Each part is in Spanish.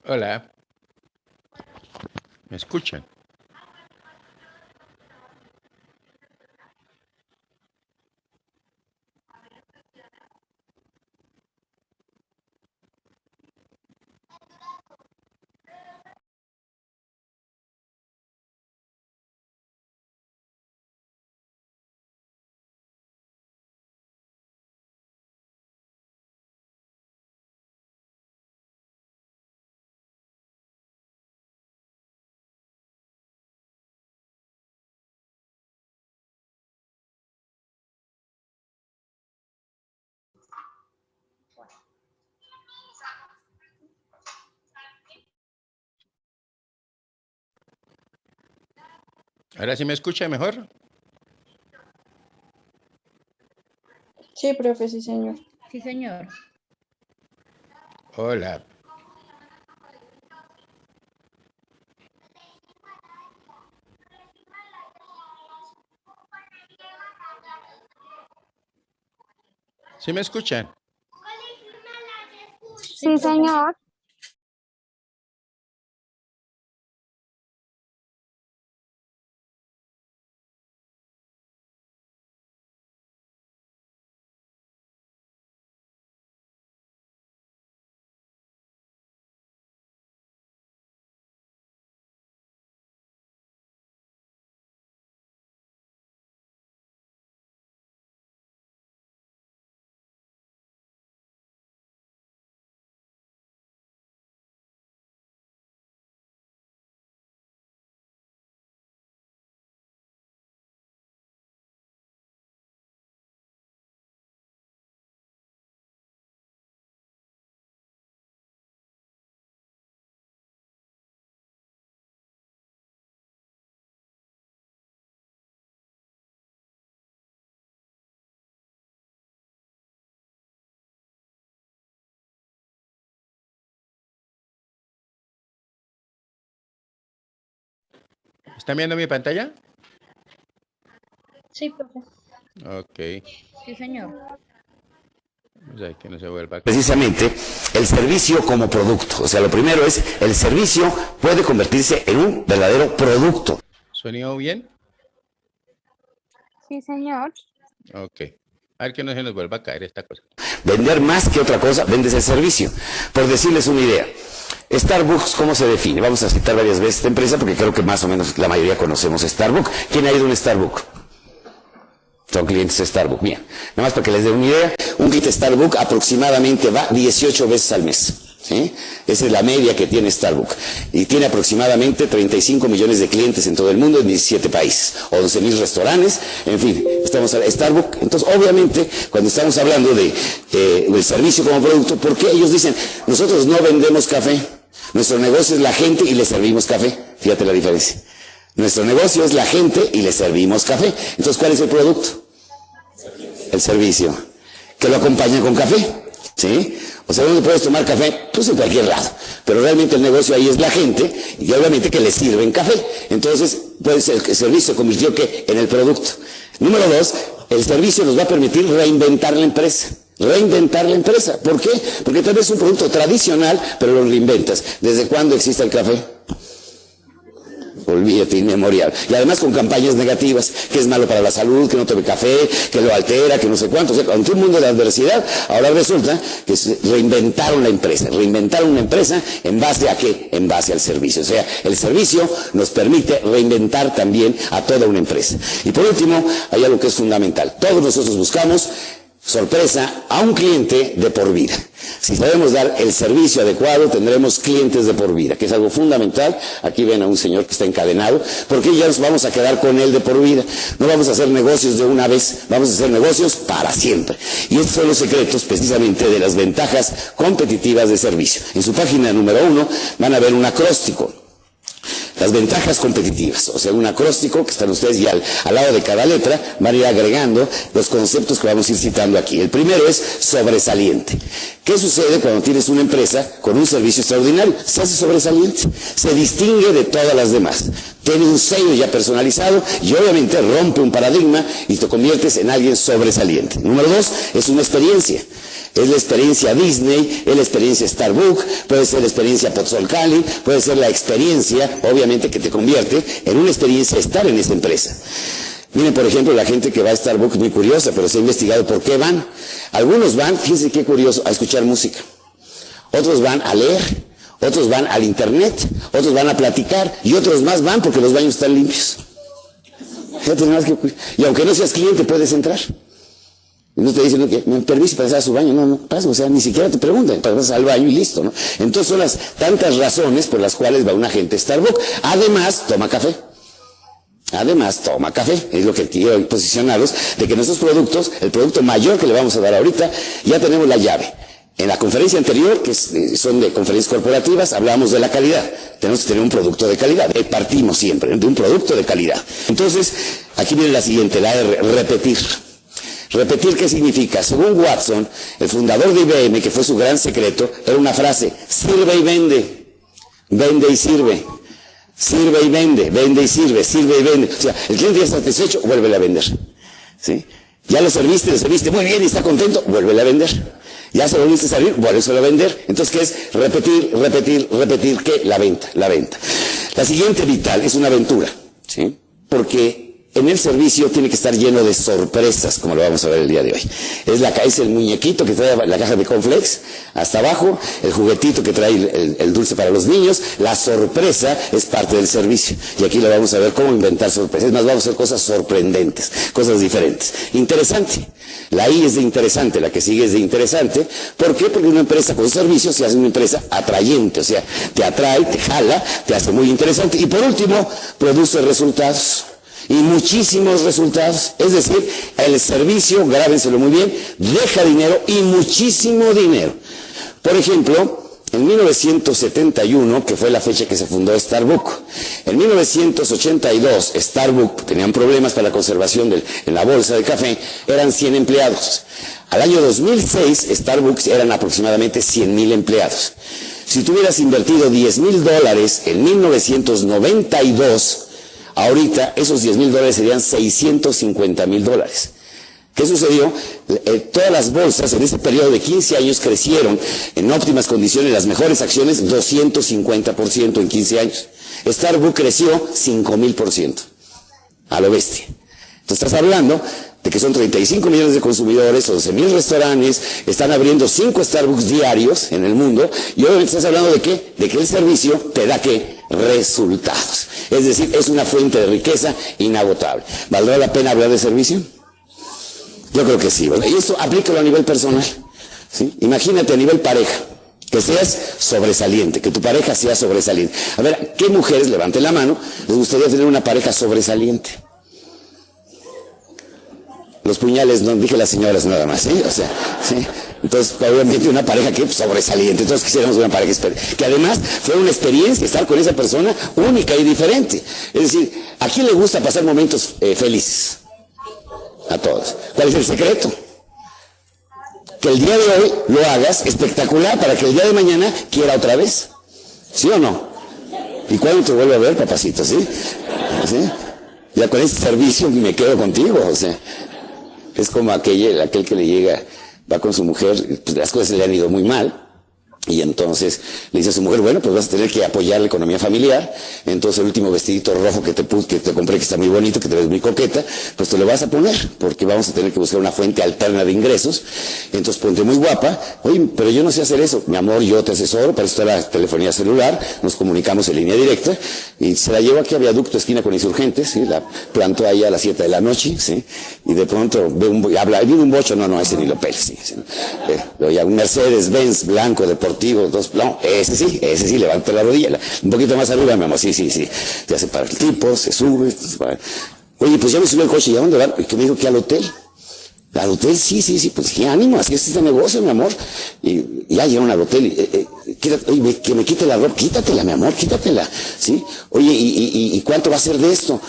Hola, ¿me escuchan? ¿Ahora sí me escucha mejor? Sí, profe, sí, señor. Sí, señor. Hola. ¿Sí me escuchan? Sí, señor. ¿Están viendo mi pantalla? Sí, profe. Ok. Sí, señor. O sea, que no se vuelva. Precisamente el servicio como producto. O sea, lo primero es, el servicio puede convertirse en un verdadero producto. ¿Sonido bien? Sí, señor. Ok. A ver que no se nos vuelva a caer esta cosa. Vender más que otra cosa, vendes el servicio. Por decirles una idea, Starbucks, ¿cómo se define? Vamos a citar varias veces esta empresa porque creo que más o menos la mayoría conocemos Starbucks. ¿Quién ha ido a un Starbucks? Son clientes de Starbucks. Bien, nada más para que les dé una idea, un cliente Starbucks aproximadamente va 18 veces al mes. ¿Sí? Esa es la media que tiene Starbucks. Y tiene aproximadamente 35 millones de clientes en todo el mundo, en 17 países, 11.000 restaurantes, en fin, estamos a Starbucks. Entonces, obviamente, cuando estamos hablando del servicio como producto, ¿por qué ellos dicen, nosotros no vendemos café? Nuestro negocio es la gente y le servimos café. Fíjate la diferencia. Nuestro negocio es la gente y le servimos café. Entonces, ¿cuál es el producto? El servicio. Que lo acompaña con café. ¿Sí? O sea, ¿dónde puedes tomar café? Pues en cualquier lado. Pero realmente el negocio ahí es la gente y obviamente que le sirven café. Entonces, pues el servicio se convirtió ¿qué? En el producto. Número 2, el servicio nos va a permitir reinventar la empresa. Reinventar la empresa. ¿Por qué? Porque tal vez es un producto tradicional, pero lo reinventas. ¿Desde cuándo existe el café? Olvídate, inmemorial. Y además con campañas negativas, que es malo para la salud, que no tome café, que lo altera, que no sé cuánto. O sea, ante un mundo de adversidad, ahora resulta que reinventaron la empresa. Reinventaron una empresa en base a ¿qué? En base al servicio. O sea, el servicio nos permite reinventar también a toda una empresa. Y por último, hay algo que es fundamental. Todos nosotros buscamos sorpresa a un cliente de por vida. Si sabemos dar el servicio adecuado, tendremos clientes de por vida, que es algo fundamental. Aquí ven a un señor que está encadenado, porque ya nos vamos a quedar con él de por vida. No vamos a hacer negocios de una vez, vamos a hacer negocios para siempre. Y estos son los secretos precisamente de las ventajas competitivas de servicio. En su página número 1 van a ver un acróstico. Las ventajas competitivas, o sea, un acróstico que están ustedes y al lado de cada letra van a ir agregando los conceptos que vamos a ir citando aquí. El primero es sobresaliente. ¿Qué sucede cuando tienes una empresa con un servicio extraordinario? Se hace sobresaliente, se distingue de todas las demás, tiene un sello ya personalizado y obviamente rompe un paradigma y te conviertes en alguien sobresaliente. Número 2 es una experiencia. Es la experiencia Disney, es la experiencia Starbucks, puede ser la experiencia Pozzolcali, puede ser la experiencia, obviamente, que te convierte en una experiencia estar en esta empresa. Miren, por ejemplo, la gente que va a Starbucks, muy curiosa, pero se ha investigado por qué van. Algunos van, fíjense qué curioso, a escuchar música. Otros van a leer, otros van al internet, otros van a platicar, y otros más van porque los baños están limpios. Y aunque no seas cliente, puedes entrar. Y no te dicen que me permite pasar a su baño, no pasa, o sea, ni siquiera te preguntan, pasas al baño y listo, ¿no? Entonces son las tantas razones por las cuales va una gente a Starbucks. Además, toma café. Es lo que quiero posicionaros, de que nuestros productos, el producto mayor que le vamos a dar ahorita, ya tenemos la llave. En la conferencia anterior, que son de conferencias corporativas, hablábamos de la calidad. Tenemos que tener un producto de calidad. Partimos siempre de un producto de calidad. Entonces, aquí viene la siguiente, la R, repetir. ¿Repetir qué significa? Según Watson, el fundador de IBM, que fue su gran secreto, era una frase: sirve y vende. Vende y sirve. Sirve y vende. Vende y sirve. Sirve y vende. O sea, el cliente ya está satisfecho, vuélvele a vender. ¿Sí? Ya lo serviste muy bien y está contento, vuélvele a vender. Ya se lo volviste a salir, vuélvele a vender. Entonces, ¿qué es? Repetir, ¿qué? La venta. La siguiente vital es una aventura, ¿sí? Porque en el servicio tiene que estar lleno de sorpresas, como lo vamos a ver el día de hoy. Es el muñequito que trae la caja de cornflakes hasta abajo, el juguetito que trae el dulce para los niños. La sorpresa es parte del servicio. Y aquí lo vamos a ver cómo inventar sorpresas. Es más, vamos a hacer cosas sorprendentes, cosas diferentes. Interesante. La I es de interesante, la que sigue es de interesante. ¿Por qué? Porque una empresa con servicios se hace una empresa atrayente, o sea, te atrae, te jala, te hace muy interesante. Y por último, produce resultados. Y muchísimos resultados. Es decir, el servicio, grábenselo muy bien, deja dinero y muchísimo dinero. Por ejemplo, en 1971, que fue la fecha que se fundó Starbucks, en 1982 Starbucks tenían problemas para la conservación en la bolsa de café, eran 100 empleados. Al año 2006 Starbucks eran aproximadamente 100,000 empleados. Si tú hubieras invertido $10,000 en 1992, ahorita esos $10,000 serían $650,000. ¿Qué sucedió? Todas las bolsas en ese periodo de 15 años crecieron en óptimas condiciones, las mejores acciones 250% en 15 años. Starbucks creció 5,000%. A lo bestia. Entonces estás hablando de que son 35 millones de consumidores, 11,000 restaurantes, están abriendo 5 Starbucks diarios en el mundo, y obviamente estás hablando de ¿qué? De que el servicio te da ¿qué? Resultados. Es decir, es una fuente de riqueza inagotable. ¿Valdrá la pena hablar de servicio? Yo creo que sí, ¿verdad? Y esto aplícalo a nivel personal, ¿sí? Imagínate a nivel pareja, que seas sobresaliente, que tu pareja sea sobresaliente. A ver, ¿qué mujeres, levanten la mano, les gustaría tener una pareja sobresaliente? Los puñales, no dije las señoras nada más, ¿sí? O sea, ¿sí? Entonces, obviamente una pareja que sobresaliente. Entonces quisiéramos una pareja que además fue una experiencia estar con esa persona única y diferente. Es decir, ¿a quién le gusta pasar momentos felices? A todos. ¿Cuál es el secreto? Que el día de hoy lo hagas espectacular para que el día de mañana quiera otra vez. ¿Sí o no? ¿Y cuándo te vuelve a ver, papacito? ¿Sí? ¿Sí? Ya con este servicio me quedo contigo, o sea. Es como aquel que le llega, va con su mujer, pues las cosas le han ido muy mal, y entonces le dice a su mujer, bueno, pues vas a tener que apoyar la economía familiar. Entonces el último vestidito rojo que te compré, que está muy bonito, que te ves muy coqueta, pues te lo vas a poner, porque vamos a tener que buscar una fuente alterna de ingresos. Entonces ponte muy guapa. Oye, pero yo no sé hacer eso. Mi amor, yo te asesoro, para esto la telefonía celular, nos comunicamos en línea directa, y se la llevo aquí a Viaducto, esquina con Insurgentes, ¿sí? La planto ahí a las 7 de la noche, ¿sí? Y de pronto viene un bocho, no, ese ni lo peles, ¿sí? Oye, un Mercedes-Benz blanco, deportivo, ese sí, levanta la rodilla, un poquito más arriba, mi amor, sí, ya se para el tipo, se sube, oye, pues ya me subió el coche, ¿y a dónde va? Que me dijo que al hotel. Al hotel, sí, pues qué ánimo, así es este negocio, mi amor. Y ya llegaron al hotel, oye, que me quite la ropa, quítatela, mi amor, quítatela, ¿sí? Oye, ¿y cuánto va a ser de esto?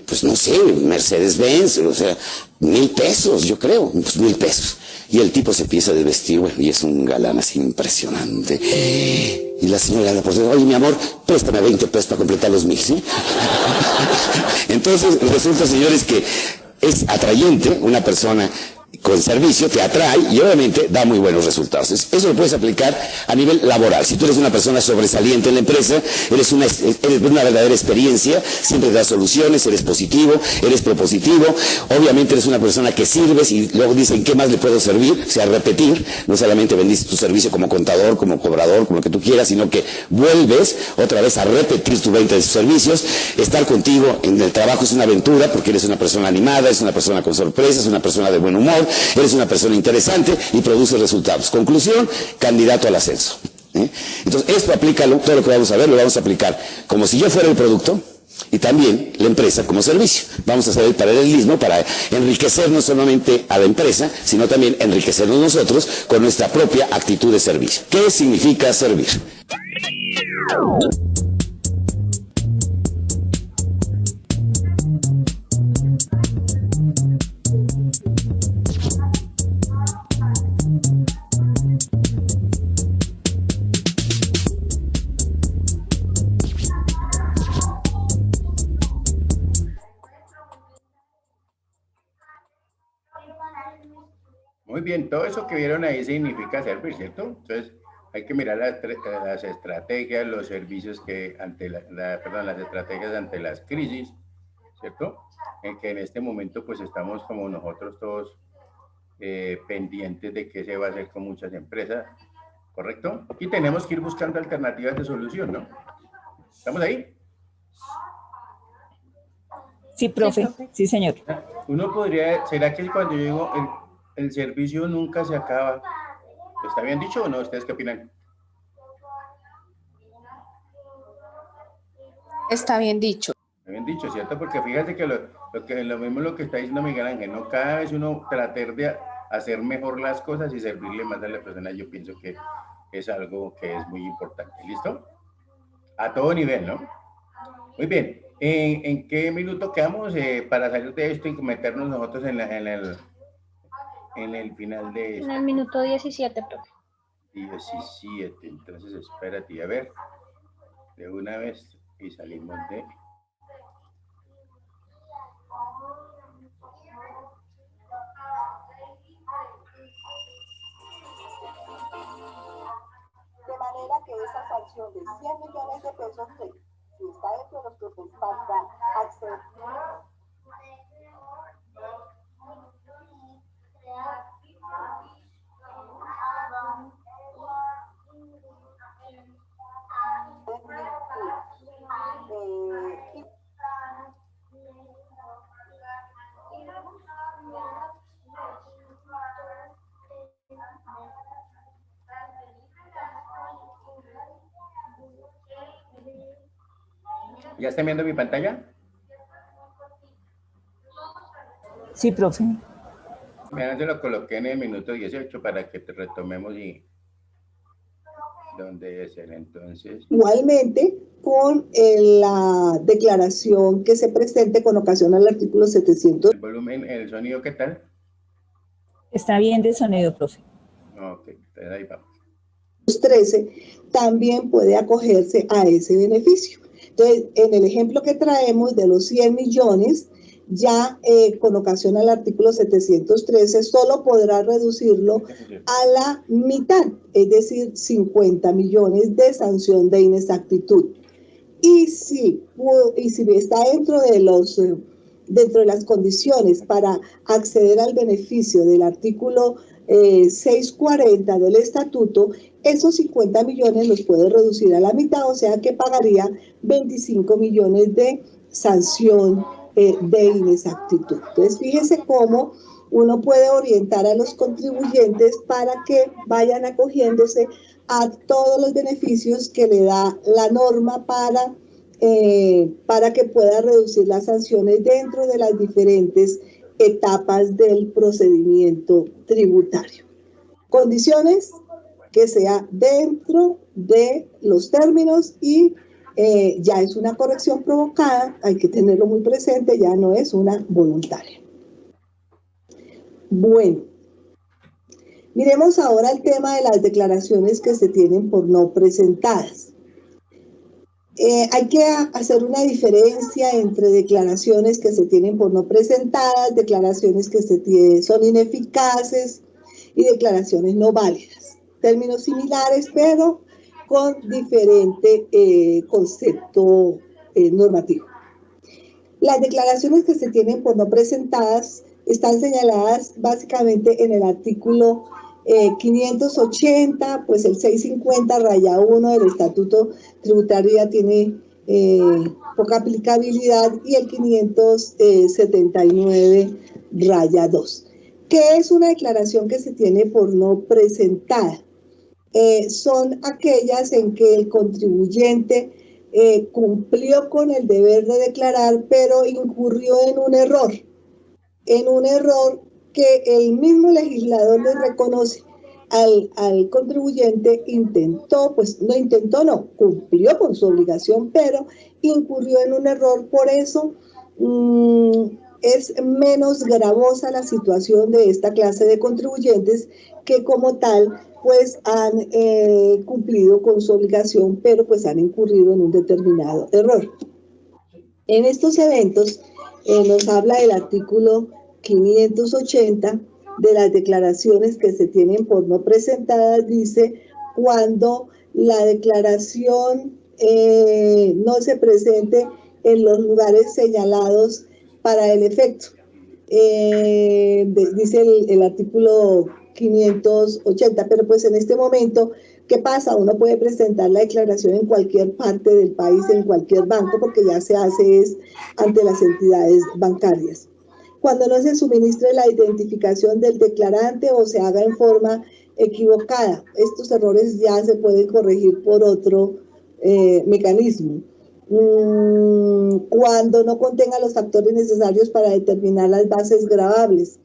Pues no sé, Mercedes-Benz, o sea, $1,000, yo creo, pues $1,000. Y el tipo se empieza a desvestir, bueno, y es un galán así impresionante. Y la señora le dice, oye, mi amor, préstame $20 para completar los 1,000, ¿sí? Entonces, resulta, señores, que es atrayente una persona con servicio te atrae y obviamente da muy buenos resultados. Eso lo puedes aplicar a nivel laboral. Si tú eres una persona sobresaliente en la empresa, eres una verdadera experiencia, siempre das soluciones, eres positivo, eres propositivo, obviamente eres una persona que sirves y luego dicen ¿qué más le puedo servir? O sea, repetir, no solamente vendiste tu servicio como contador, como cobrador, como lo que tú quieras, sino que vuelves otra vez a repetir tu venta de sus servicios. Estar contigo en el trabajo es una aventura porque eres una persona animada, eres una persona con sorpresas, una persona de buen humor, eres una persona interesante y produces resultados. Conclusión, candidato al ascenso. Entonces, esto aplícalo, todo lo que vamos a ver lo vamos a aplicar como si yo fuera el producto y también la empresa como servicio. Vamos a hacer el paralelismo para enriquecer no solamente a la empresa, sino también enriquecernos nosotros con nuestra propia actitud de servicio. ¿Qué significa servir? Muy bien, todo eso que vieron ahí significa servir, ¿cierto? Entonces, hay que mirar las estrategias, los servicios que ante las estrategias ante las crisis, ¿cierto? En que en este momento pues estamos como nosotros todos pendientes de qué se va a hacer con muchas empresas, ¿correcto? Y tenemos que ir buscando alternativas de solución, ¿no? ¿Estamos ahí? Sí, profe. Sí, señor. Uno podría, ¿será que cuando yo digo el servicio nunca se acaba? ¿Está bien dicho o no? ¿Ustedes qué opinan? Está bien dicho. Está bien dicho, ¿cierto? Porque fíjate que lo mismo lo que está diciendo Miguel Ángel, ¿no? Cada vez uno tratar de hacer mejor las cosas y servirle más a la persona, yo pienso que es algo que es muy importante. ¿Listo? A todo nivel, ¿no? Muy bien. ¿En qué minuto quedamos para salir de esto y meternos nosotros en el final de esto? En el minuto 17, profe. 17, entonces espérate, a ver, de una vez y salimos de... De manera que esa sanción de 100 millones de pesos, que si está dentro de los que les falta acceder. ¿Ya están viendo mi pantalla? Sí, profe. Mira, se lo coloqué en el minuto 18 para que te retomemos y dónde debe ser entonces. Igualmente, con la declaración que se presente con ocasión al artículo 700. ¿El volumen, el sonido qué tal? Está bien de sonido, profe. Ok, entonces ahí vamos. 13 también puede acogerse a ese beneficio. Entonces, en el ejemplo que traemos de los 100 millones, ya con ocasión al artículo 713, solo podrá reducirlo a la mitad, es decir, 50 millones de sanción de inexactitud. Y si está dentro de las condiciones para acceder al beneficio del artículo 640 del estatuto, esos 50 millones los puede reducir a la mitad, o sea que pagaría 25 millones de sanción de inexactitud. Entonces, fíjese cómo uno puede orientar a los contribuyentes para que vayan acogiéndose a todos los beneficios que le da la norma para que pueda reducir las sanciones dentro de las diferentes etapas del procedimiento tributario. Condiciones que sea dentro de los términos y ya es una corrección provocada, hay que tenerlo muy presente, ya no es una voluntaria. Bueno, miremos ahora el tema de las declaraciones que se tienen por no presentadas. Hay que hacer una diferencia entre declaraciones que se tienen por no presentadas, declaraciones que son ineficaces y declaraciones no válidas. Términos similares, pero con diferente concepto normativo. Las declaraciones que se tienen por no presentadas están señaladas básicamente en el artículo 580, pues el 650-1 del Estatuto Tributario ya tiene poca aplicabilidad, y el 579-2. ¿Qué es una declaración que se tiene por no presentada? Son aquellas en que el contribuyente cumplió con el deber de declarar, pero incurrió en un error que el mismo legislador le reconoce al contribuyente. Cumplió con su obligación, pero incurrió en un error. Por eso es menos gravosa la situación de esta clase de contribuyentes, que como tal pues han cumplido con su obligación, pero pues han incurrido en un determinado error. En estos eventos nos habla el artículo 580 de las declaraciones que se tienen por no presentadas. Dice: cuando la declaración no se presente en los lugares señalados para el efecto. Dice el artículo 580, pero pues en este momento, ¿qué pasa? Uno puede presentar la declaración en cualquier parte del país, en cualquier banco, porque ya se hace ante las entidades bancarias. Cuando no se suministre la identificación del declarante o se haga en forma equivocada, estos errores ya se pueden corregir por otro mecanismo. Cuando no contenga los factores necesarios para determinar las bases gravables,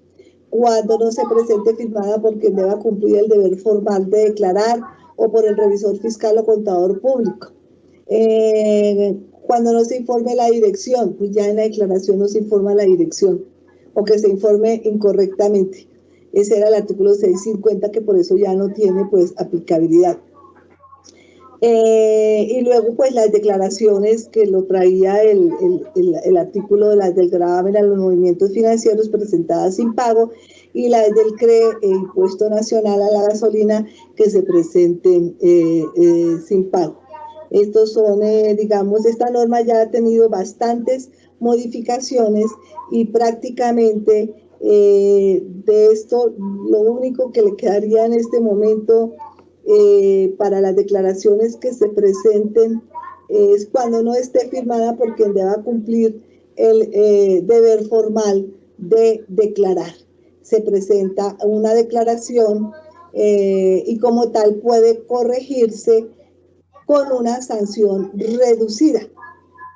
cuando no se presente firmada por quien deba cumplir el deber formal de declarar o por el revisor fiscal o contador público, cuando no se informe la dirección, pues ya en la declaración no se informa la dirección, o que se informe incorrectamente. Ese era el artículo 650, que por eso ya no tiene pues aplicabilidad. Y luego pues las declaraciones que lo traía el artículo de las del gravamen a los movimientos financieros presentadas sin pago, y las del CRE, Impuesto Nacional a la Gasolina, que se presenten sin pago. Estos son, digamos, esta norma ya ha tenido bastantes modificaciones, y prácticamente de esto lo único que le quedaría en este momento para las declaraciones que se presenten es cuando no esté firmada por quien deba cumplir el deber formal de declarar. Se presenta una declaración y como tal puede corregirse con una sanción reducida,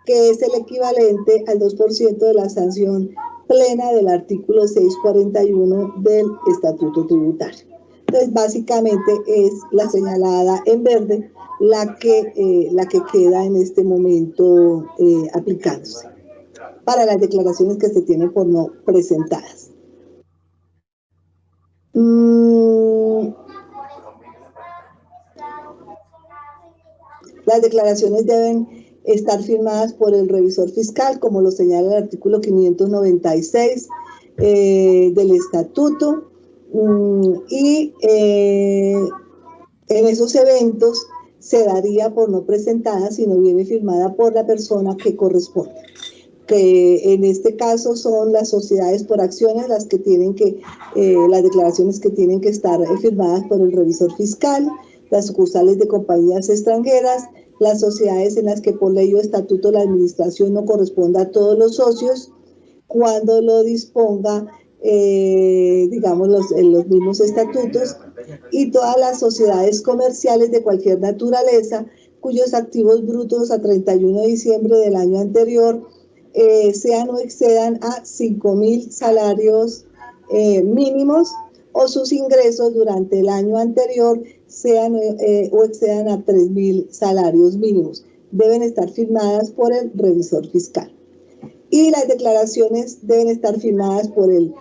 que es el equivalente al 2% de la sanción plena del artículo 641 del Estatuto Tributario. Entonces, básicamente es la señalada en verde la que queda en este momento aplicándose para las declaraciones que se tienen por no presentadas. Las declaraciones deben estar firmadas por el revisor fiscal, como lo señala el artículo 596 del Estatuto, y en esos eventos se daría por no presentada si no viene firmada por la persona que corresponde, que en este caso son las sociedades por acciones las que tienen que, las declaraciones que tienen que estar firmadas por el revisor fiscal, las sucursales de compañías extranjeras, las sociedades en las que por ley o estatuto la administración no corresponda a todos los socios, cuando lo disponga, digamos, los mismos estatutos, y todas las sociedades comerciales de cualquier naturaleza cuyos activos brutos a 31 de diciembre del año anterior sean o excedan a 5.000 salarios mínimos, o sus ingresos durante el año anterior sean o excedan a 3.000 salarios mínimos. Deben estar firmadas por el revisor fiscal. Y las declaraciones deben estar firmadas por el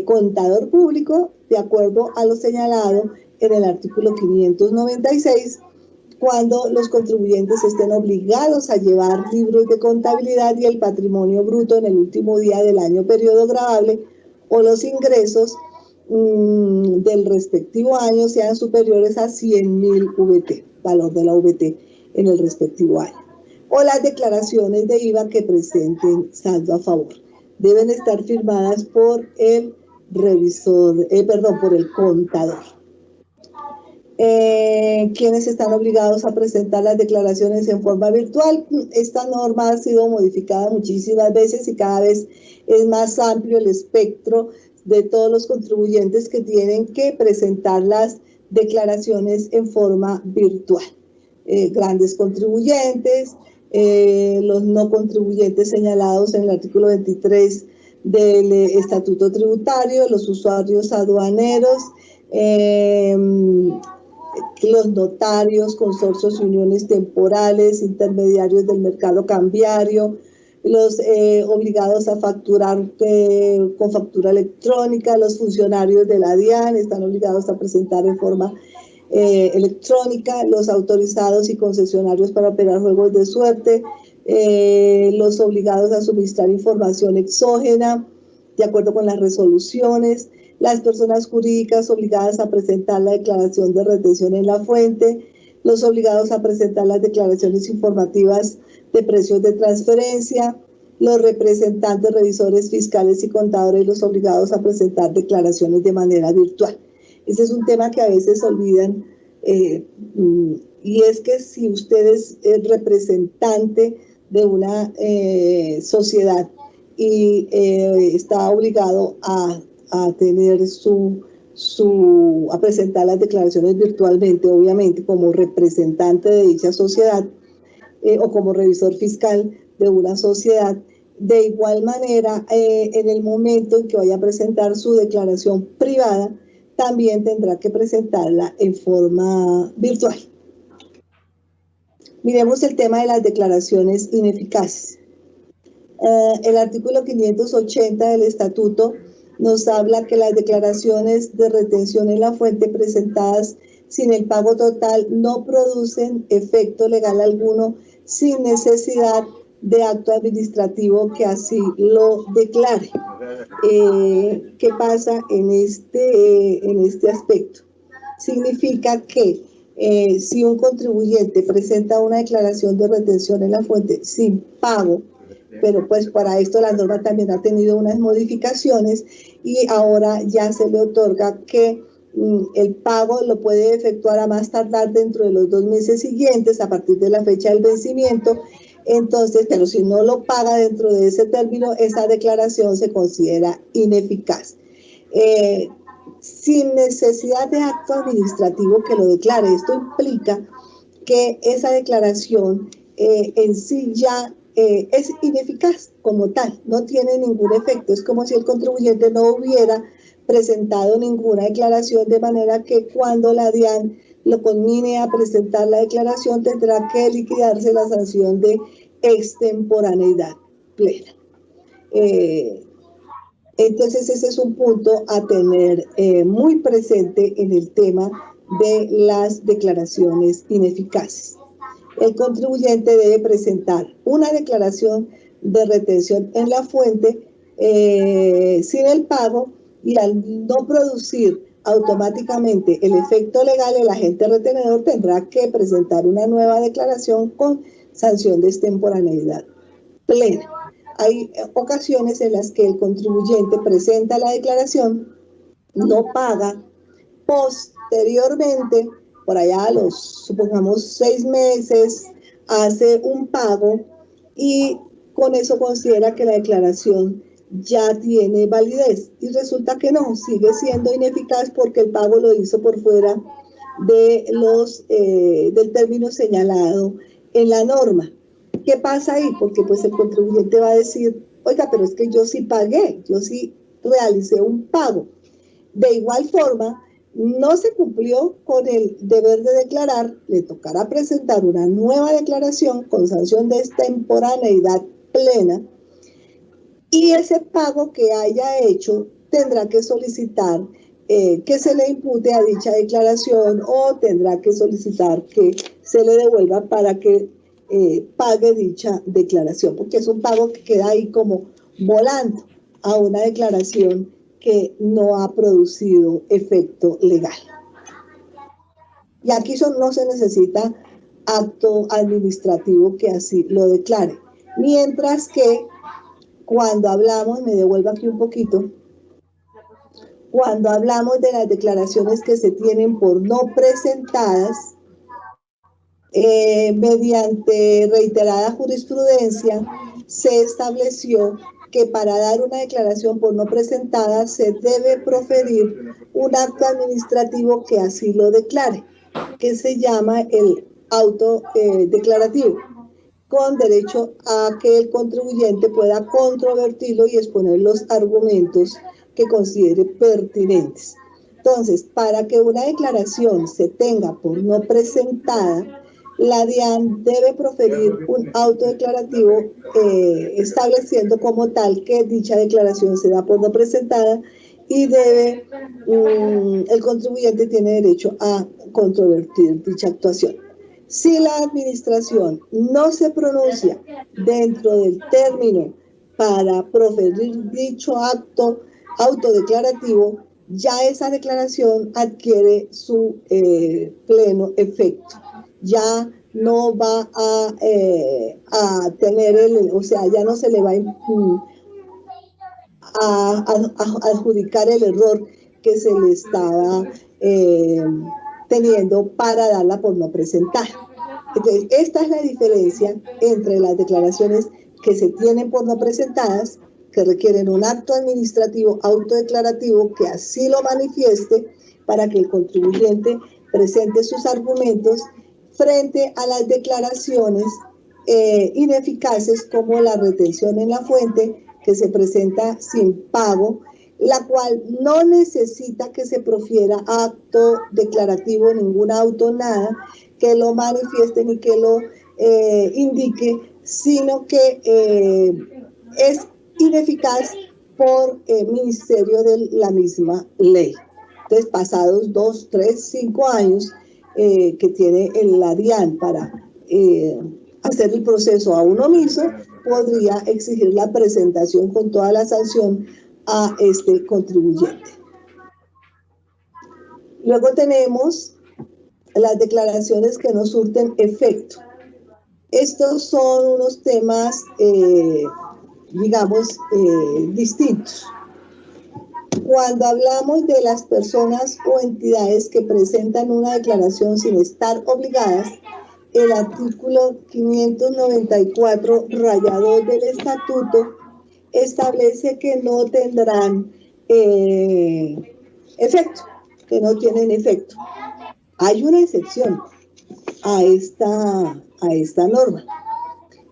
contador público, de acuerdo a lo señalado en el artículo 596, cuando los contribuyentes estén obligados a llevar libros de contabilidad y el patrimonio bruto en el último día del año periodo gravable o los ingresos del respectivo año sean superiores a 100.000 VT, valor de la VT en el respectivo año. O las declaraciones de IVA que presenten saldo a favor. Deben estar firmadas por el revisor, por el contador. ¿Quiénes están obligados a presentar las declaraciones en forma virtual? Esta norma ha sido modificada muchísimas veces y cada vez es más amplio el espectro de todos los contribuyentes que tienen que presentar las declaraciones en forma virtual. Grandes contribuyentes, los no contribuyentes señalados en el artículo 23 del Estatuto Tributario, los usuarios aduaneros, los notarios, consorcios y uniones temporales, intermediarios del mercado cambiario, los obligados a facturar con factura electrónica, los funcionarios de la DIAN están obligados a presentar en forma electrónica, los autorizados y concesionarios para operar juegos de suerte, los obligados a suministrar información exógena de acuerdo con las resoluciones, las personas jurídicas obligadas a presentar la declaración de retención en la fuente, los obligados a presentar las declaraciones informativas de precios de transferencia, los representantes, revisores fiscales y contadores, los obligados a presentar declaraciones de manera virtual. Ese es un tema que a veces olvidan, y es que si usted es representante de una sociedad y está obligado a tener a presentar las declaraciones virtualmente, obviamente, como representante de dicha sociedad o como revisor fiscal de una sociedad. De igual manera, en el momento en que vaya a presentar su declaración privada, también tendrá que presentarla en forma virtual. Miremos el tema de las declaraciones ineficaces. El artículo 580 del Estatuto nos habla que las declaraciones de retención en la fuente presentadas sin el pago total no producen efecto legal alguno sin necesidad de acto administrativo que así lo declare. ¿Qué pasa en este aspecto? Significa que si un contribuyente presenta una declaración de retención en la fuente sin pago, pero pues para esto la norma también ha tenido unas modificaciones y ahora ya se le otorga que el pago lo puede efectuar a más tardar dentro de los 2 meses siguientes a partir de la fecha del vencimiento. Entonces, pero si no lo paga dentro de ese término, esa declaración se considera ineficaz. Sin necesidad de acto administrativo que lo declare. Esto implica que esa declaración en sí ya es ineficaz como tal, no tiene ningún efecto. Es como si el contribuyente no hubiera presentado ninguna declaración, de manera que cuando la DIAN lo conmine a presentar la declaración tendrá que liquidarse la sanción de extemporaneidad plena. Entonces ese es un punto a tener muy presente en el tema de las declaraciones ineficaces. El contribuyente debe presentar una declaración de retención en la fuente sin el pago, y al no producir automáticamente el efecto legal, el agente retenedor tendrá que presentar una nueva declaración con sanción de extemporaneidad plena. Hay ocasiones en las que el contribuyente presenta la declaración, no paga, posteriormente, por allá a los, supongamos, 6 meses, hace un pago y con eso considera que la declaración ya tiene validez, y resulta que no, sigue siendo ineficaz porque el pago lo hizo por fuera de del término señalado en la norma. ¿Qué pasa ahí? Porque pues el contribuyente va a decir, oiga, pero es que yo sí pagué, yo sí realicé un pago. De igual forma, no se cumplió con el deber de declarar, le tocará presentar una nueva declaración con sanción de extemporaneidad plena, y ese pago que haya hecho tendrá que solicitar que se le impute a dicha declaración o tendrá que solicitar que se le devuelva para que pague dicha declaración, porque es un pago que queda ahí como volando a una declaración que no ha producido efecto legal. Y aquí no se necesita acto administrativo que así lo declare. Mientras que cuando hablamos, me devuelvo aquí un poquito, cuando hablamos de las declaraciones que se tienen por no presentadas, mediante reiterada jurisprudencia, se estableció que para dar una declaración por no presentada se debe proferir un acto administrativo que así lo declare, que se llama el auto declarativo, con derecho a que el contribuyente pueda controvertirlo y exponer los argumentos que considere pertinentes. Entonces, para que una declaración se tenga por no presentada, la DIAN debe proferir un auto declarativo estableciendo como tal que dicha declaración se da por no presentada y el contribuyente tiene derecho a controvertir dicha actuación. Si la administración no se pronuncia dentro del término para proferir dicho acto autodeclarativo, ya esa declaración adquiere su pleno efecto. Ya no va a tener ya no se le va a adjudicar el error que se le estaba teniendo para darla por no presentar. Entonces, esta es la diferencia entre las declaraciones que se tienen por no presentadas, que requieren un acto administrativo autodeclarativo que así lo manifieste para que el contribuyente presente sus argumentos, frente a las declaraciones ineficaces como la retención en la fuente, que se presenta sin pago, la cual no necesita que se profiera acto declarativo, ningún auto, nada, que lo manifieste ni que lo indique, sino que es ineficaz por ministerio de la misma ley. Entonces, pasados 2, 3, 5 años que tiene la DIAN para hacer el proceso a un omiso, podría exigir la presentación con toda la sanción a este contribuyente. Luego tenemos las declaraciones que no surten efecto. Estos son unos temas, distintos. Cuando hablamos de las personas o entidades que presentan una declaración sin estar obligadas, el artículo 594, rayado del estatuto, establece que no tendrán efecto, que no tienen efecto. Hay una excepción a esta norma,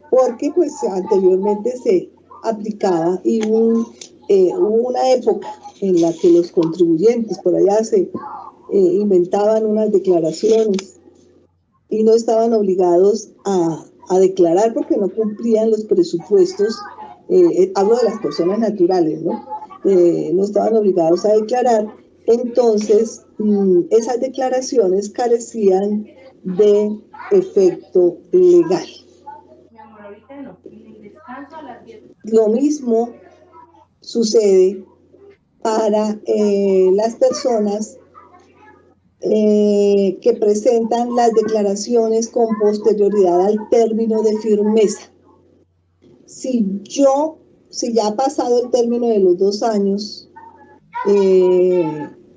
porque pues anteriormente se aplicaba y hubo una época en la que los contribuyentes por allá se inventaban unas declaraciones y no estaban obligados a declarar porque no cumplían los presupuestos. Hablo de las personas naturales, ¿no? No estaban obligados a declarar. Entonces, esas declaraciones carecían de efecto legal. Lo mismo sucede para las personas que presentan las declaraciones con posterioridad al término de firmeza. Si ya ha pasado el término de los 2 años,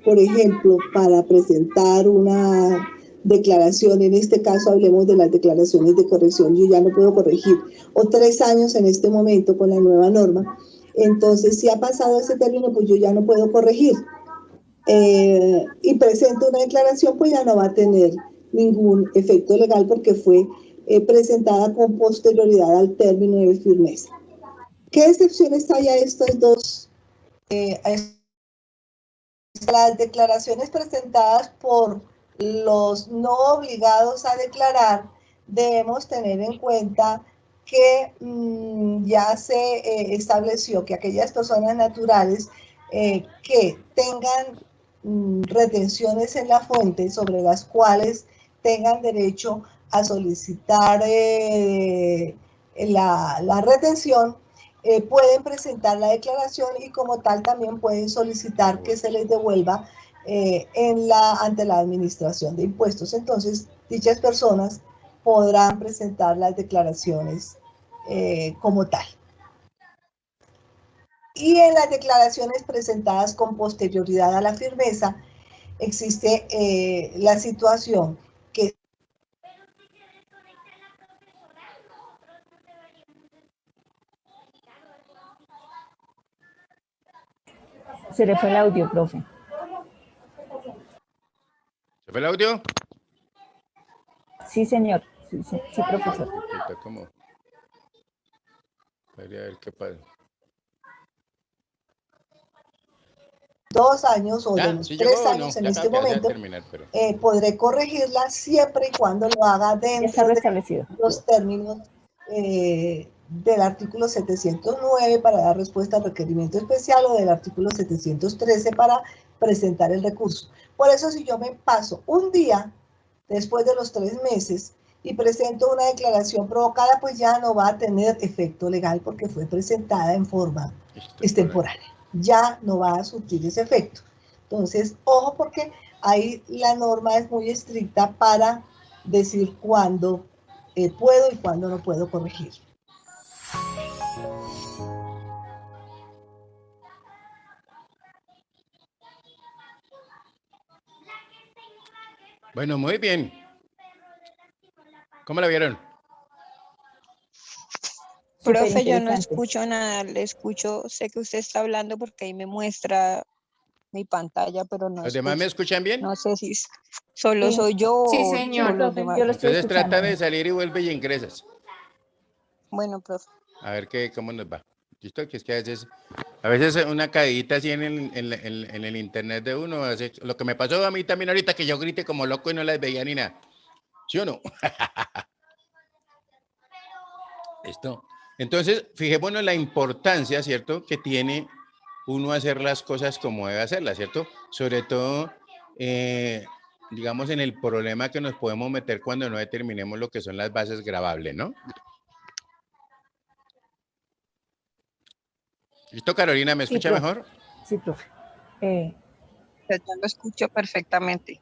por ejemplo, para presentar una declaración, en este caso hablemos de las declaraciones de corrección, yo ya no puedo corregir, o 3 años en este momento con la nueva norma, entonces si ha pasado ese término, pues yo ya no puedo corregir. Y presento una declaración, pues ya no va a tener ningún efecto legal porque fue presentada con posterioridad al término de firmeza. ¿Qué excepciones hay a estos dos? Las declaraciones presentadas por los no obligados a declarar, debemos tener en cuenta que ya se estableció que aquellas personas naturales que tengan retenciones en la fuente sobre las cuales tengan derecho a solicitar la retención, pueden presentar la declaración y como tal también pueden solicitar que se les devuelva ante la administración de impuestos. Entonces, dichas personas podrán presentar las declaraciones como tal. Y en las declaraciones presentadas con posterioridad a la firmeza, existe la situación que Se le fue el audio, profe. ¿Se fue el audio? Sí, señor. Sí, profesor. Está como... Podría ver qué pasa. 2 años o de ¿Ya? los ¿Sí 3 llegó o no? años en Ya este acabo de momento, terminar, pero... podré corregirla siempre y cuando lo haga Ya está dentro de restablecido. los términos del artículo 709 para dar respuesta al requerimiento especial o del artículo 713 para presentar el recurso. Por eso, si yo me paso un día después de los 3 meses y presento una declaración provocada, pues ya no va a tener efecto legal porque fue presentada en forma extemporánea. Ya no va a surtir ese efecto. Entonces, ojo porque ahí la norma es muy estricta para decir cuándo puedo y cuándo no puedo corregir. Bueno, muy bien. ¿Cómo la vieron? Profe, yo no Superinteresante. escucho nada, le escucho, sé que usted está hablando porque ahí me muestra mi pantalla, pero no ¿Los demás me escucho. escuchan bien? No sé si solo Sí. soy yo Sí, o señor. los Profe, demás. yo lo estoy Entonces escuchando. trata de salir y vuelve y ingresas. Bueno, profe. A ver cómo nos va. ¿Listo? Que es que a veces una caída así en el internet de uno, lo que me pasó a mí también ahorita, que yo grité como loco y no las veía ni nada. ¿Sí o no? Esto. Entonces, fijémonos la importancia, ¿cierto?, que tiene uno hacer las cosas como debe hacerlas, ¿cierto? Sobre todo, digamos, en el problema que nos podemos meter cuando no determinemos lo que son las bases gravables, ¿no? ¿Listo, Carolina? ¿Me Sí, escucha profe. mejor? Sí, profe. Yo lo escucho perfectamente.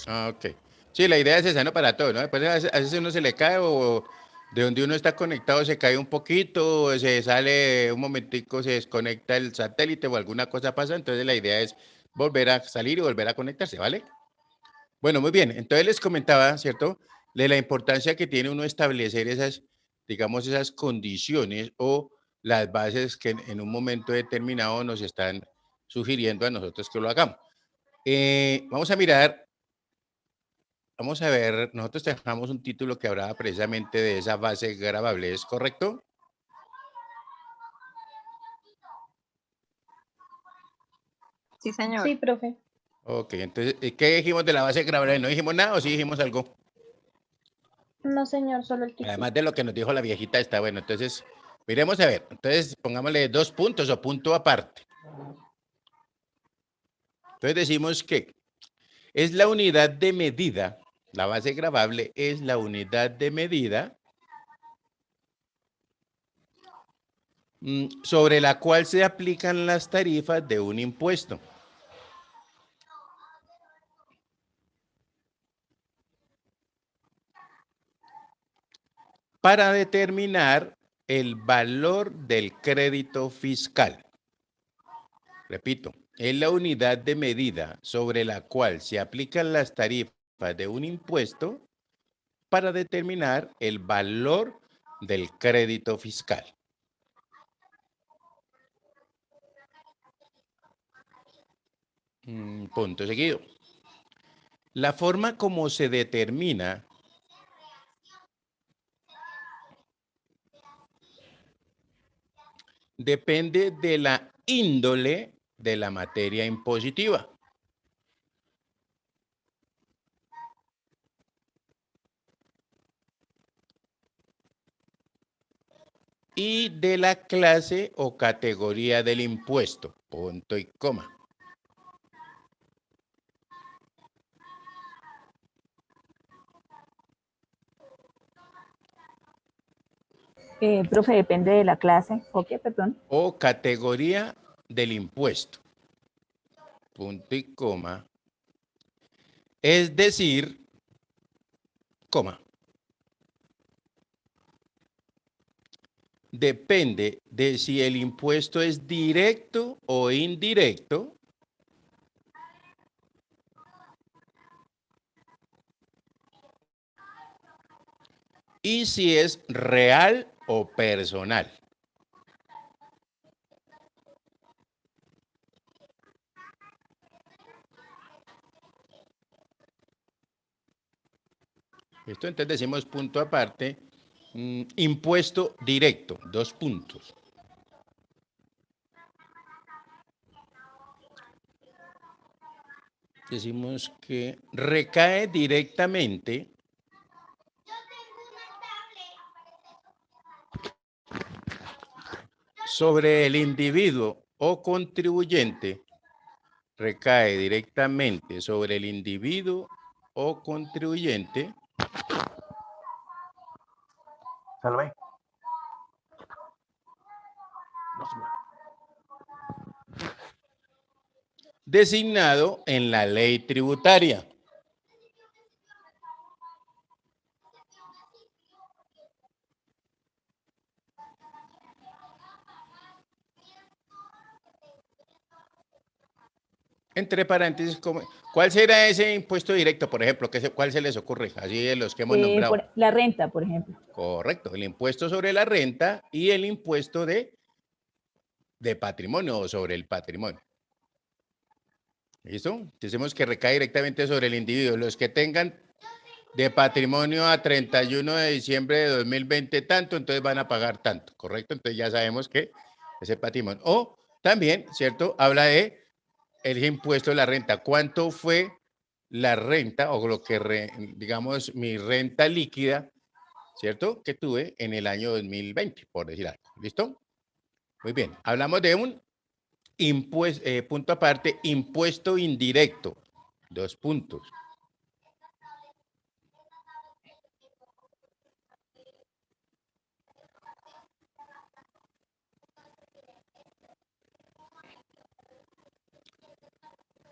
Ah, ok. Sí, la idea es esa, ¿no? Para todo, ¿no? Después a veces uno se le cae o de donde uno está conectado se cae un poquito, o se sale un momentico, se desconecta el satélite o alguna cosa pasa, entonces la idea es volver a salir y volver a conectarse, ¿vale? Bueno, muy bien. Entonces les comentaba, ¿cierto? De la importancia que tiene uno establecer esas, digamos, esas condiciones o las bases que en un momento determinado nos están sugiriendo a nosotros que lo hagamos. Vamos a mirar. Vamos a ver, nosotros dejamos un título que hablaba precisamente de esa base gravable, ¿es correcto? Sí, señor. Sí, profe. Ok, entonces, ¿qué dijimos de la base gravable? ¿No dijimos nada o sí dijimos algo? No, señor, solo el título. Además de lo que nos dijo la viejita, está bueno. Entonces, miremos a ver. Entonces, pongámosle 2 puntos o punto aparte. Entonces decimos que es la unidad de medida, la base gravable es la unidad de medida sobre la cual se aplican las tarifas de un impuesto. Para determinar el valor del crédito fiscal. Repito, es la unidad de medida sobre la cual se aplican las tarifas de un impuesto para determinar el valor del crédito fiscal. Punto seguido. La forma como se determina depende de la índole de la materia impositiva. Y de la clase o categoría del impuesto, punto y coma. Profe, depende de la clase. ¿O qué, perdón? O categoría del impuesto. Punto y coma. Es decir, coma. Depende de si el impuesto es directo o indirecto. Y si es real o personal. Esto entonces decimos punto aparte, impuesto directo, 2 puntos. Decimos que recae directamente sobre el individuo o contribuyente, recae directamente sobre el individuo o contribuyente. Salve. Designado en la ley tributaria. Entre paréntesis, ¿cuál será ese impuesto directo, por ejemplo? ¿Cuál se les ocurre? Así de los que hemos nombrado. La renta, por ejemplo. Correcto, el impuesto sobre la renta y el impuesto de patrimonio o sobre el patrimonio. ¿Listo? Decimos que recae directamente sobre el individuo. Los que tengan de patrimonio a 31 de diciembre de 2020 tanto, entonces van a pagar tanto, ¿correcto? Entonces ya sabemos que ese patrimonio. O también, ¿cierto? Habla de el impuesto de la renta. ¿Cuánto fue la renta o lo que, digamos, mi renta líquida, ¿cierto? Que tuve en el año 2020, por decir algo. ¿Listo? Muy bien. Hablamos de un impuesto, punto aparte, impuesto indirecto. 2 puntos.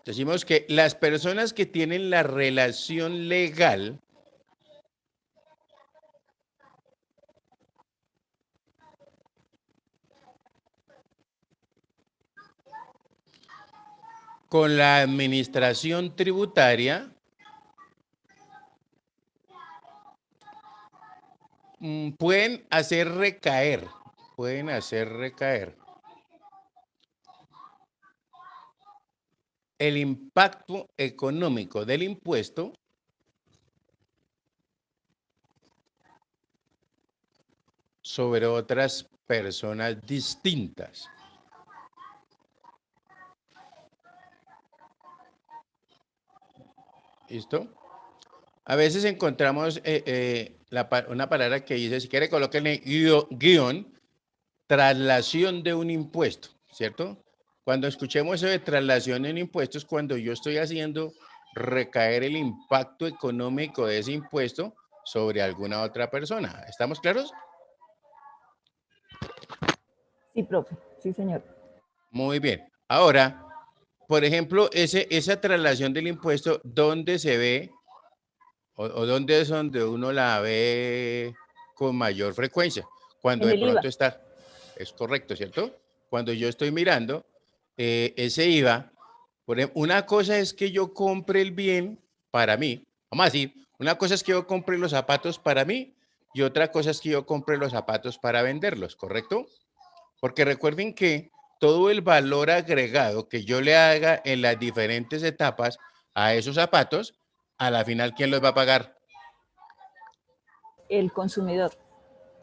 Decimos que las personas que tienen la relación legal con la administración tributaria pueden hacer recaer el impacto económico del impuesto sobre otras personas distintas. ¿Listo? A veces encontramos una palabra que dice, si quiere colóquenle guión, traslación de un impuesto, ¿cierto? Cuando escuchemos eso de traslación de un impuesto es cuando yo estoy haciendo recaer el impacto económico de ese impuesto sobre alguna otra persona. ¿Estamos claros? Sí, profe. Sí, señor. Muy bien. Ahora, por ejemplo, esa traslación del impuesto, ¿dónde se ve o dónde es donde uno la ve con mayor frecuencia? Cuando de pronto está, es correcto, ¿cierto? Cuando yo estoy mirando ese IVA, por ejemplo, una cosa es que yo compre el bien para mí, vamos a decir, una cosa es que yo compre los zapatos para mí y otra cosa es que yo compre los zapatos para venderlos, ¿correcto? Porque recuerden que todo el valor agregado que yo le haga en las diferentes etapas a esos zapatos, a la final, ¿quién los va a pagar? El consumidor.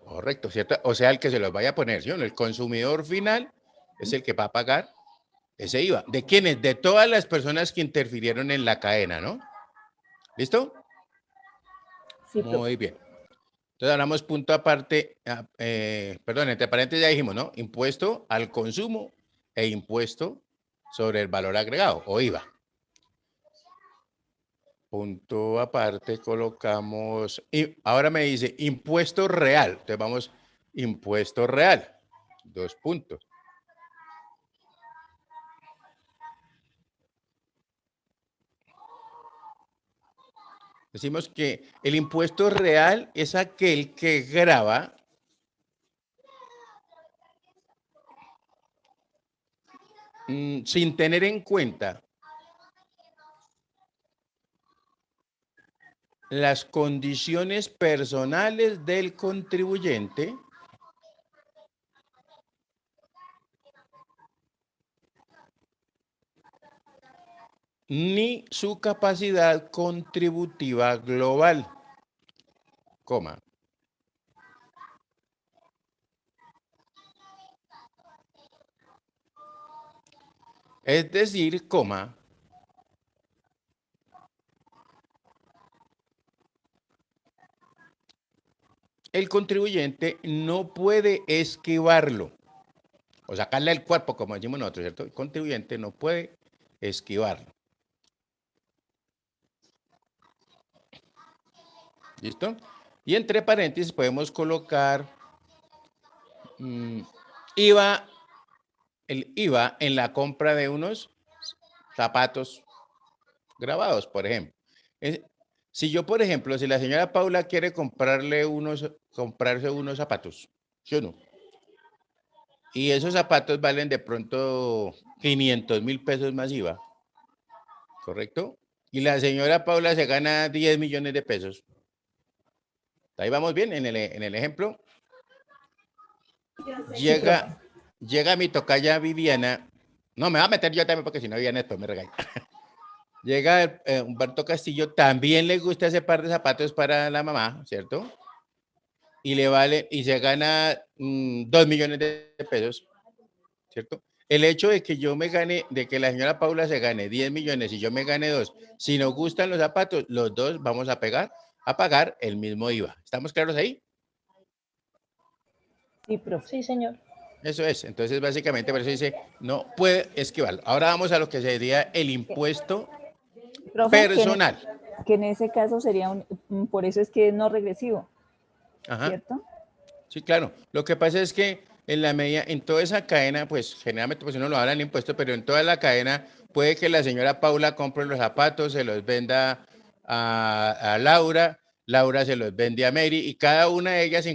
Correcto, ¿cierto? O sea, el que se los vaya a poner, ¿sí? El consumidor final es el que va a pagar ese IVA. ¿De quiénes? De todas las personas que interfirieron en la cadena, ¿no? ¿Listo? Sí, muy bien. Entonces hablamos punto aparte, perdón, entre paréntesis ya dijimos, ¿no? Impuesto al consumo e impuesto sobre el valor agregado o IVA. Punto aparte colocamos, y ahora me dice impuesto real. Entonces vamos impuesto real. 2 puntos. Decimos que el impuesto real es aquel que grava sin tener en cuenta las condiciones personales del contribuyente ni su capacidad contributiva global, coma. Es decir, coma, el contribuyente no puede esquivarlo o sacarle el cuerpo, como decimos nosotros, ¿cierto? El contribuyente no puede esquivarlo. ¿Listo? Y entre paréntesis podemos colocar IVA, el IVA en la compra de unos zapatos grabados, por ejemplo. Si yo, por ejemplo, si la señora Paula quiere comprarse unos zapatos, ¿sí o no? Y esos zapatos valen de pronto 500.000 pesos más IVA, ¿correcto? Y la señora Paula se gana 10 millones de pesos. Ahí vamos bien en el ejemplo. Llega mi tocaya Viviana. No, me va a meter yo también porque si no Viviana después me regaña. Llega Humberto Castillo, también le gusta ese par de zapatos para la mamá, ¿cierto? Y le vale, y se gana 2 millones de pesos, ¿cierto? El hecho de que yo me gane, de que la señora Paula se gane 10 millones y yo me gane 2, si nos gustan los zapatos, los dos vamos a pagar el mismo IVA. ¿Estamos claros ahí? Sí, profe. Sí, señor. Eso es. Entonces, básicamente, por eso dice, no puede esquivarlo. Ahora vamos a lo que sería el impuesto Profe, personal. Que en ese caso sería por eso es que es no regresivo, Ajá. ¿cierto? Sí, claro. Lo que pasa es que en toda esa cadena, pues generalmente pues uno lo habla en impuesto, pero en toda la cadena puede que la señora Paula compre los zapatos, se los venda a Laura, Laura se los vende a Mary y cada una de ellas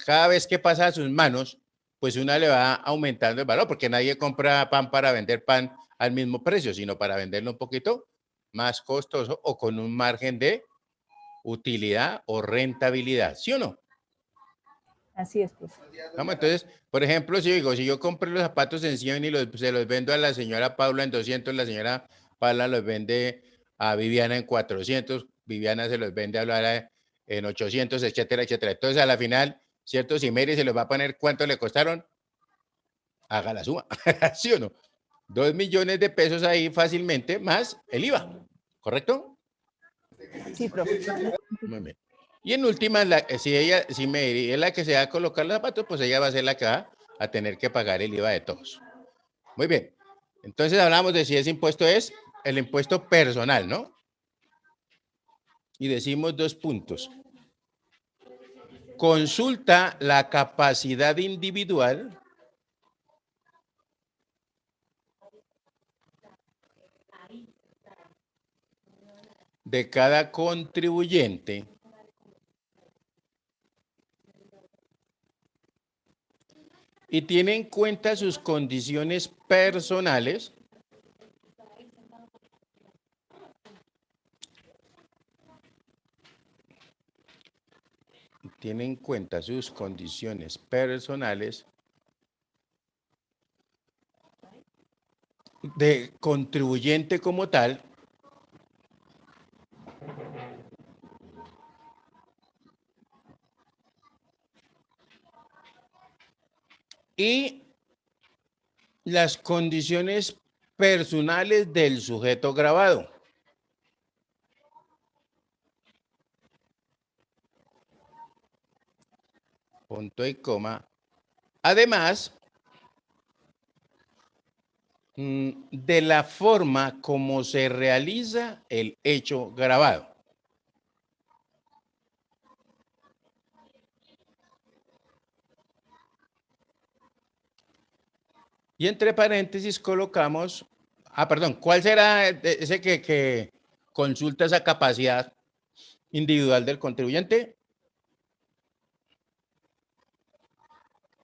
cada vez que pasa a sus manos, pues una le va aumentando el valor, porque nadie compra pan para vender pan al mismo precio, sino para venderlo un poquito más costoso o con un margen de utilidad o rentabilidad, ¿sí o no? Así es, profe. Vamos, entonces, por ejemplo, si yo compré los zapatos en 100 y se los vendo a la señora Paula en 200, la señora Paula los vende a Viviana en 400, Viviana se los vende a Laura en 800, etcétera, etcétera. Entonces, a la final, ¿cierto? Si Mary se los va a poner, ¿cuánto le costaron? Haga la suma, ¿sí o no? 2 millones de pesos ahí fácilmente, más el IVA, ¿correcto? Sí, profe. Muy bien. Y en última, si Mary es la que se va a colocar los zapatos, pues ella va a ser la que va a tener que pagar el IVA de todos. Muy bien. Entonces hablamos de si ese impuesto es el impuesto personal, ¿no? Y decimos 2 puntos. Consulta la capacidad individual de cada contribuyente y tiene en cuenta sus condiciones personales de contribuyente como tal y las condiciones personales del sujeto gravado. Punto y coma. Además, de la forma como se realiza el hecho grabado. Y entre paréntesis colocamos, perdón, ¿cuál será ese que consulta esa capacidad individual del contribuyente?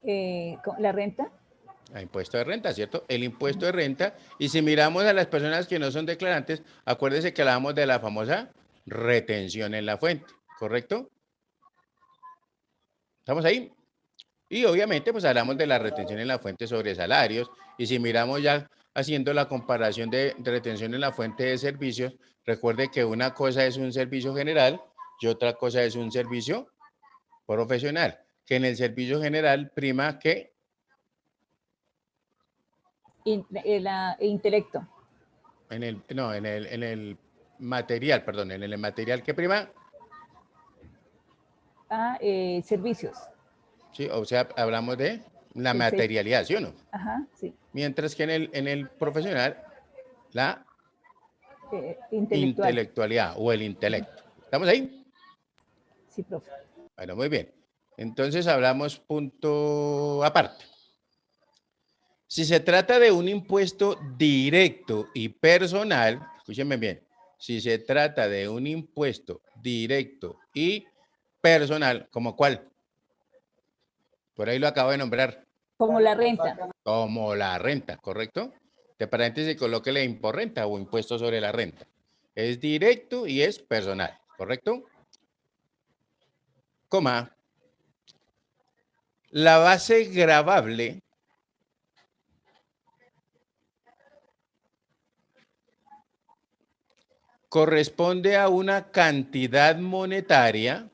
La renta. A impuesto de renta, ¿cierto? El impuesto de renta. Y si miramos a las personas que no son declarantes, acuérdense que hablamos de la famosa retención en la fuente, ¿correcto? ¿Estamos ahí? Y obviamente, pues hablamos de la retención en la fuente sobre salarios. Y si miramos ya haciendo la comparación de retención en la fuente de servicios, recuerde que una cosa es un servicio general y otra cosa es un servicio profesional. Que en el servicio general prima que Intelecto. en el material, perdón, en el material que prima, Servicios. ¿sí? O sea, hablamos de la El materialidad, ¿sí o no? Ajá, sí. Mientras que en el profesional, la Intelectual. intelectualidad o el intelecto. ¿Estamos ahí? Sí, profe. Bueno, muy bien. Entonces hablamos punto aparte. Si se trata de un impuesto directo y personal, escúchenme bien, si se trata de un impuesto directo y personal, ¿como cuál? Por ahí lo acabo de nombrar. Como la renta. Como la renta, ¿correcto? De paréntesis, colóquele imporrenta o impuesto sobre la renta. Es directo y es personal, ¿correcto? Coma. La base gravable corresponde a una cantidad monetaria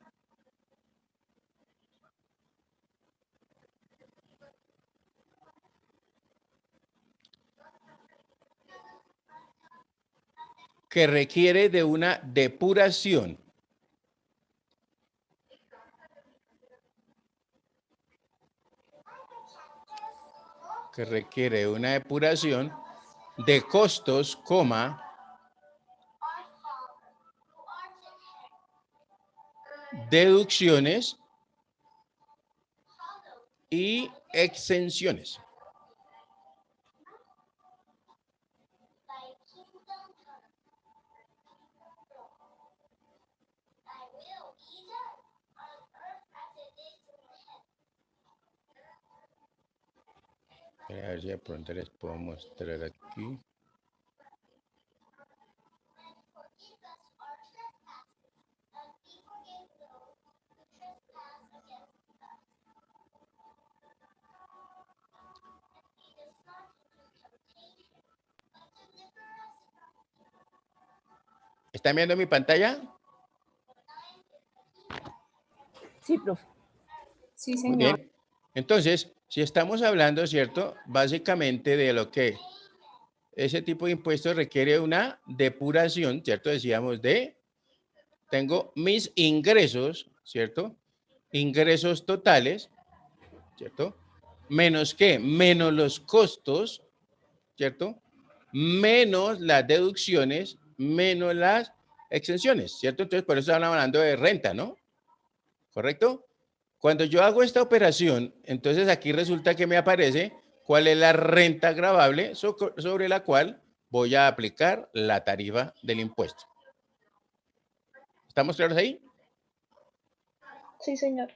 que requiere de una depuración de costos, coma, deducciones y exenciones. A ver si de pronto les puedo mostrar aquí. ¿Están viendo mi pantalla? Sí, profe. Sí, Muy señor. bien. Entonces, si estamos hablando, ¿cierto? Básicamente de lo que ese tipo de impuestos requiere una depuración, ¿cierto? Decíamos tengo mis ingresos, ¿cierto? Ingresos totales, ¿cierto? Menos qué, menos los costos, ¿cierto? Menos las deducciones, menos las exenciones, ¿cierto? Entonces, por eso estamos hablando de renta, ¿no? ¿Correcto? Cuando yo hago esta operación, entonces aquí resulta que me aparece cuál es la renta gravable sobre la cual voy a aplicar la tarifa del impuesto. ¿Estamos claros ahí? Sí, señor.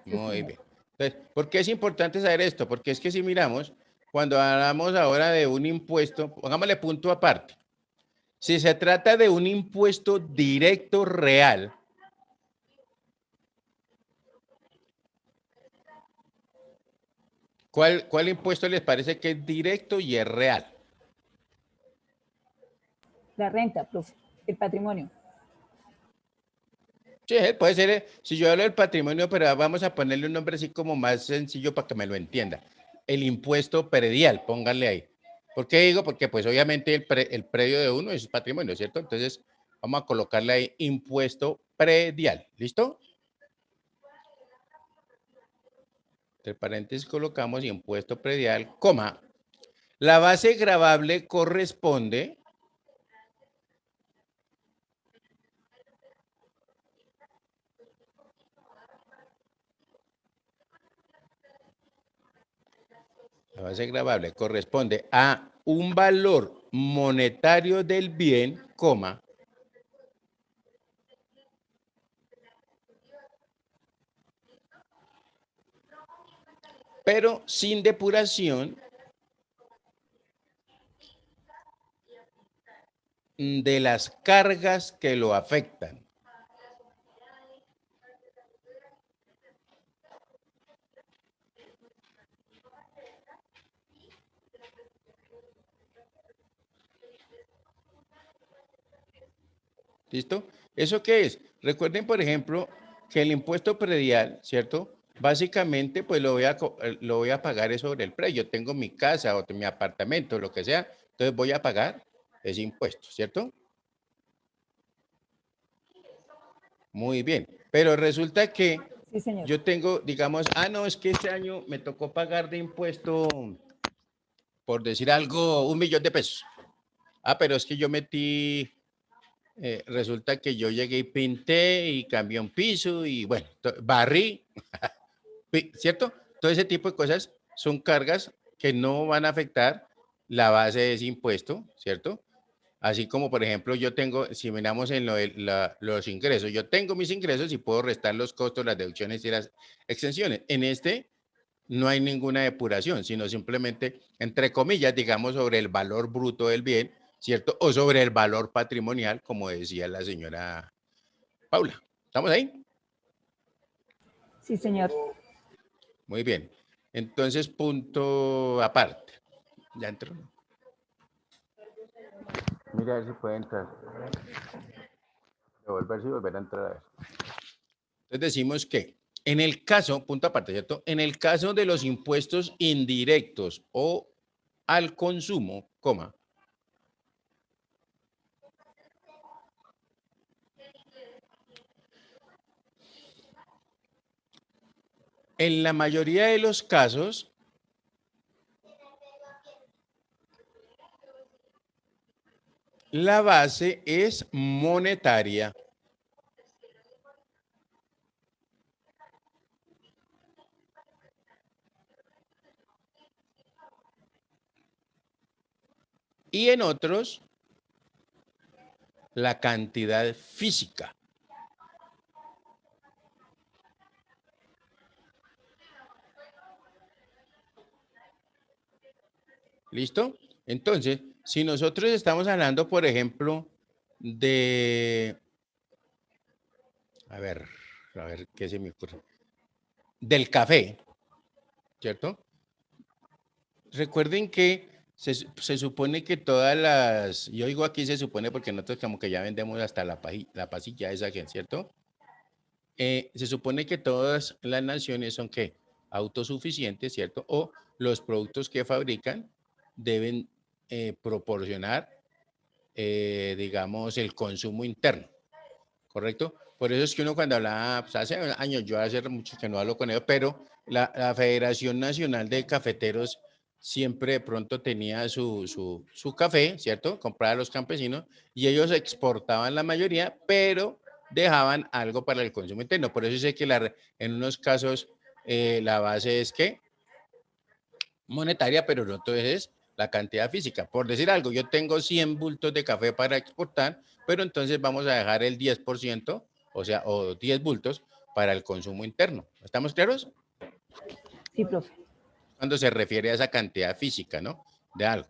Muy bien. Entonces, ¿por qué es importante saber esto? Porque es que si miramos, cuando hablamos ahora de un impuesto, pongámosle punto aparte. Si se trata de un impuesto directo real, ¿cuál impuesto les parece que es directo y es real? La renta, profe. El patrimonio. Sí, puede ser, si yo hablo del patrimonio, pero vamos a ponerle un nombre así como más sencillo para que me lo entienda. El impuesto predial, pónganle ahí. ¿Por qué digo? Porque pues obviamente el predio de uno es patrimonio, ¿cierto? Entonces vamos a colocarle ahí impuesto predial. ¿Listo? Entre paréntesis colocamos impuesto predial, coma. La base gravable corresponde la base gravable corresponde a un valor monetario del bien, coma, pero sin depuración de las cargas que lo afectan. ¿Listo? ¿Eso qué es? Recuerden, por ejemplo, que el impuesto predial, ¿cierto? Básicamente, pues lo voy a pagar sobre el precio. Yo tengo mi casa o mi apartamento, lo que sea, entonces voy a pagar ese impuesto, ¿cierto? Muy bien. Pero resulta que Sí, señor. yo tengo, digamos, no, es que este año me tocó pagar de impuesto, por decir algo, 1.000.000 de pesos. Pero es que yo metí... resulta que yo llegué y pinté y cambié un piso y bueno, barrí, ¿cierto? Todo ese tipo de cosas son cargas que no van a afectar la base de ese impuesto, ¿cierto? Así como, por ejemplo, yo tengo, si miramos en los ingresos, yo tengo mis ingresos y puedo restar los costos, las deducciones y las exenciones. En este no hay ninguna depuración, sino simplemente, entre comillas, digamos, sobre el valor bruto del bien, ¿cierto? O sobre el valor patrimonial, como decía la señora Paula. ¿Estamos ahí? Sí, señor. Muy bien. Entonces, punto aparte. Ya entró. Mira a ver si puede entrar. Devolverse y volver a entrar. A ver. Entonces decimos que en el caso, punto aparte, ¿cierto? En el caso de los impuestos indirectos o al consumo, coma, en la mayoría de los casos, la base es monetaria. Y en otros, la cantidad física. ¿Listo? Entonces, si nosotros estamos hablando, por ejemplo, de... A ver, ¿qué se me ocurre? Del café, ¿cierto? Recuerden que se supone que todas las... Yo digo aquí se supone porque nosotros como que ya vendemos hasta la pasilla esa, ¿cierto? Se supone que todas las naciones son ¿qué? Autosuficientes, ¿cierto? O los productos que fabrican deben proporcionar, digamos, el consumo interno, ¿correcto? Por eso es que uno cuando hablaba, pues hace años, yo hace mucho que no hablo con ellos, pero la Federación Nacional de Cafeteros siempre de pronto tenía su café, ¿cierto? Compraba a los campesinos y ellos exportaban la mayoría, pero dejaban algo para el consumo interno. Por eso sé que en unos casos la base es que monetaria, pero no todo es la cantidad física. Por decir algo, yo tengo 100 bultos de café para exportar, pero entonces vamos a dejar el 10%, o sea, o 10 bultos para el consumo interno. ¿Estamos claros? Sí, profe. Cuando se refiere a esa cantidad física, ¿no? De algo.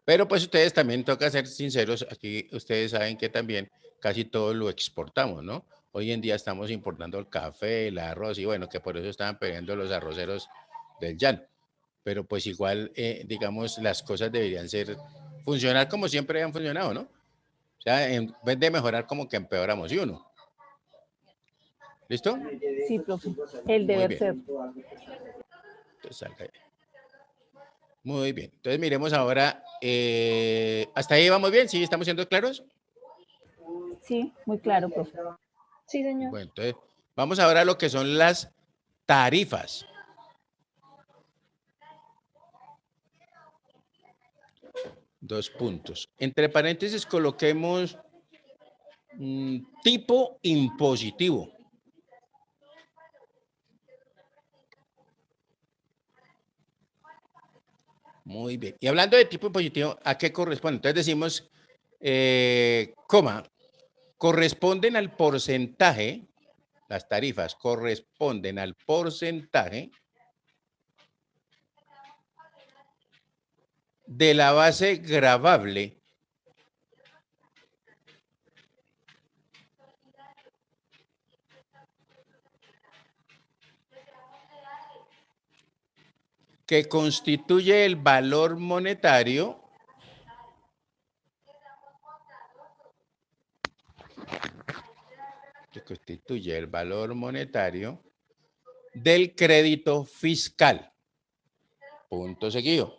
Pero pues ustedes también toca ser sinceros, aquí ustedes saben que también casi todo lo exportamos, ¿no? Hoy en día estamos importando el café, el arroz y bueno, que por eso estaban pidiendo los arroceros del llano. Pero pues igual, digamos, las cosas deberían funcionar como siempre han funcionado, ¿no? O sea, en vez de mejorar como que empeoramos, ¿y uno? ¿Listo? Sí, profe. El Muy deber bien. ser. Entonces, salga ahí. Muy bien. Entonces miremos ahora, ¿hasta ahí vamos bien? ¿Sí? ¿Estamos siendo claros? Sí, muy claro, profe. Sí, señor. Bueno, entonces vamos ahora a lo que son las tarifas. Dos puntos. Entre paréntesis coloquemos tipo impositivo. Muy bien. Y hablando de tipo impositivo, ¿a qué corresponde? Entonces decimos, coma, corresponden al porcentaje, las tarifas corresponden al porcentaje de la base gravable que constituye el valor monetario del crédito fiscal. Punto seguido.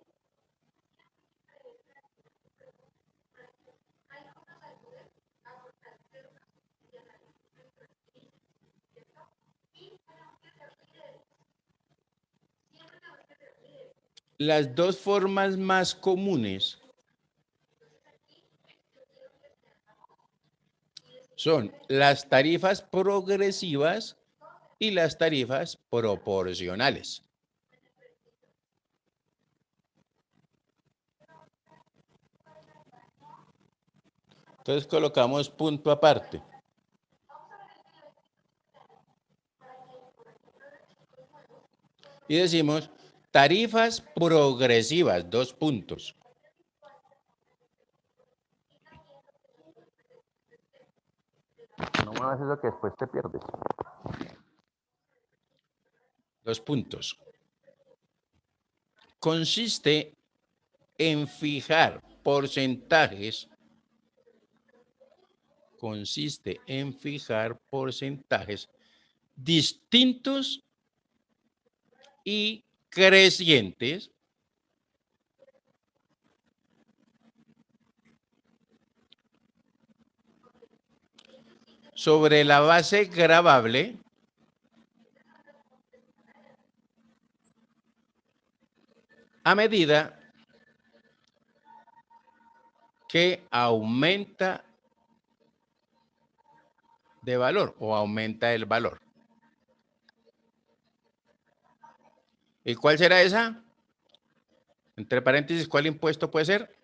Las dos formas más comunes son las tarifas progresivas y las tarifas proporcionales. Entonces colocamos punto aparte. Y decimos tarifas progresivas, dos puntos. No me hagas eso que después te pierdes. Dos puntos. Consiste en fijar porcentajes. Consiste en fijar porcentajes distintos y crecientes sobre la base gravable a medida que aumenta de valor o aumenta el valor. ¿Y cuál será esa? Entre paréntesis, ¿cuál impuesto puede ser?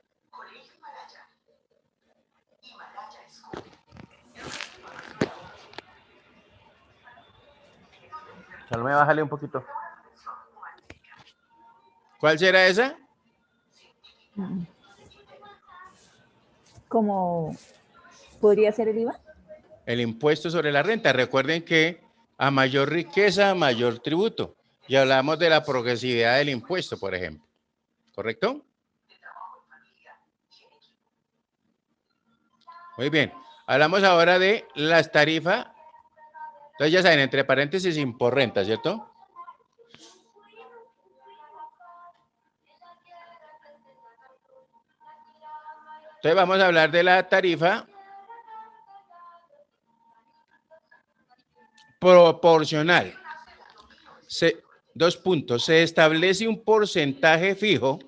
Salme, bájale un poquito. ¿Cuál será esa? ¿Cómo podría ser el IVA? El impuesto sobre la renta. Recuerden que a mayor riqueza, mayor tributo. Y hablamos de la progresividad del impuesto, por ejemplo. ¿Correcto? Muy bien. Hablamos ahora de las tarifas. Entonces ya saben, entre paréntesis, imporrenta, ¿cierto? Entonces vamos a hablar de la tarifa proporcional. Dos puntos. Se establece un porcentaje fijo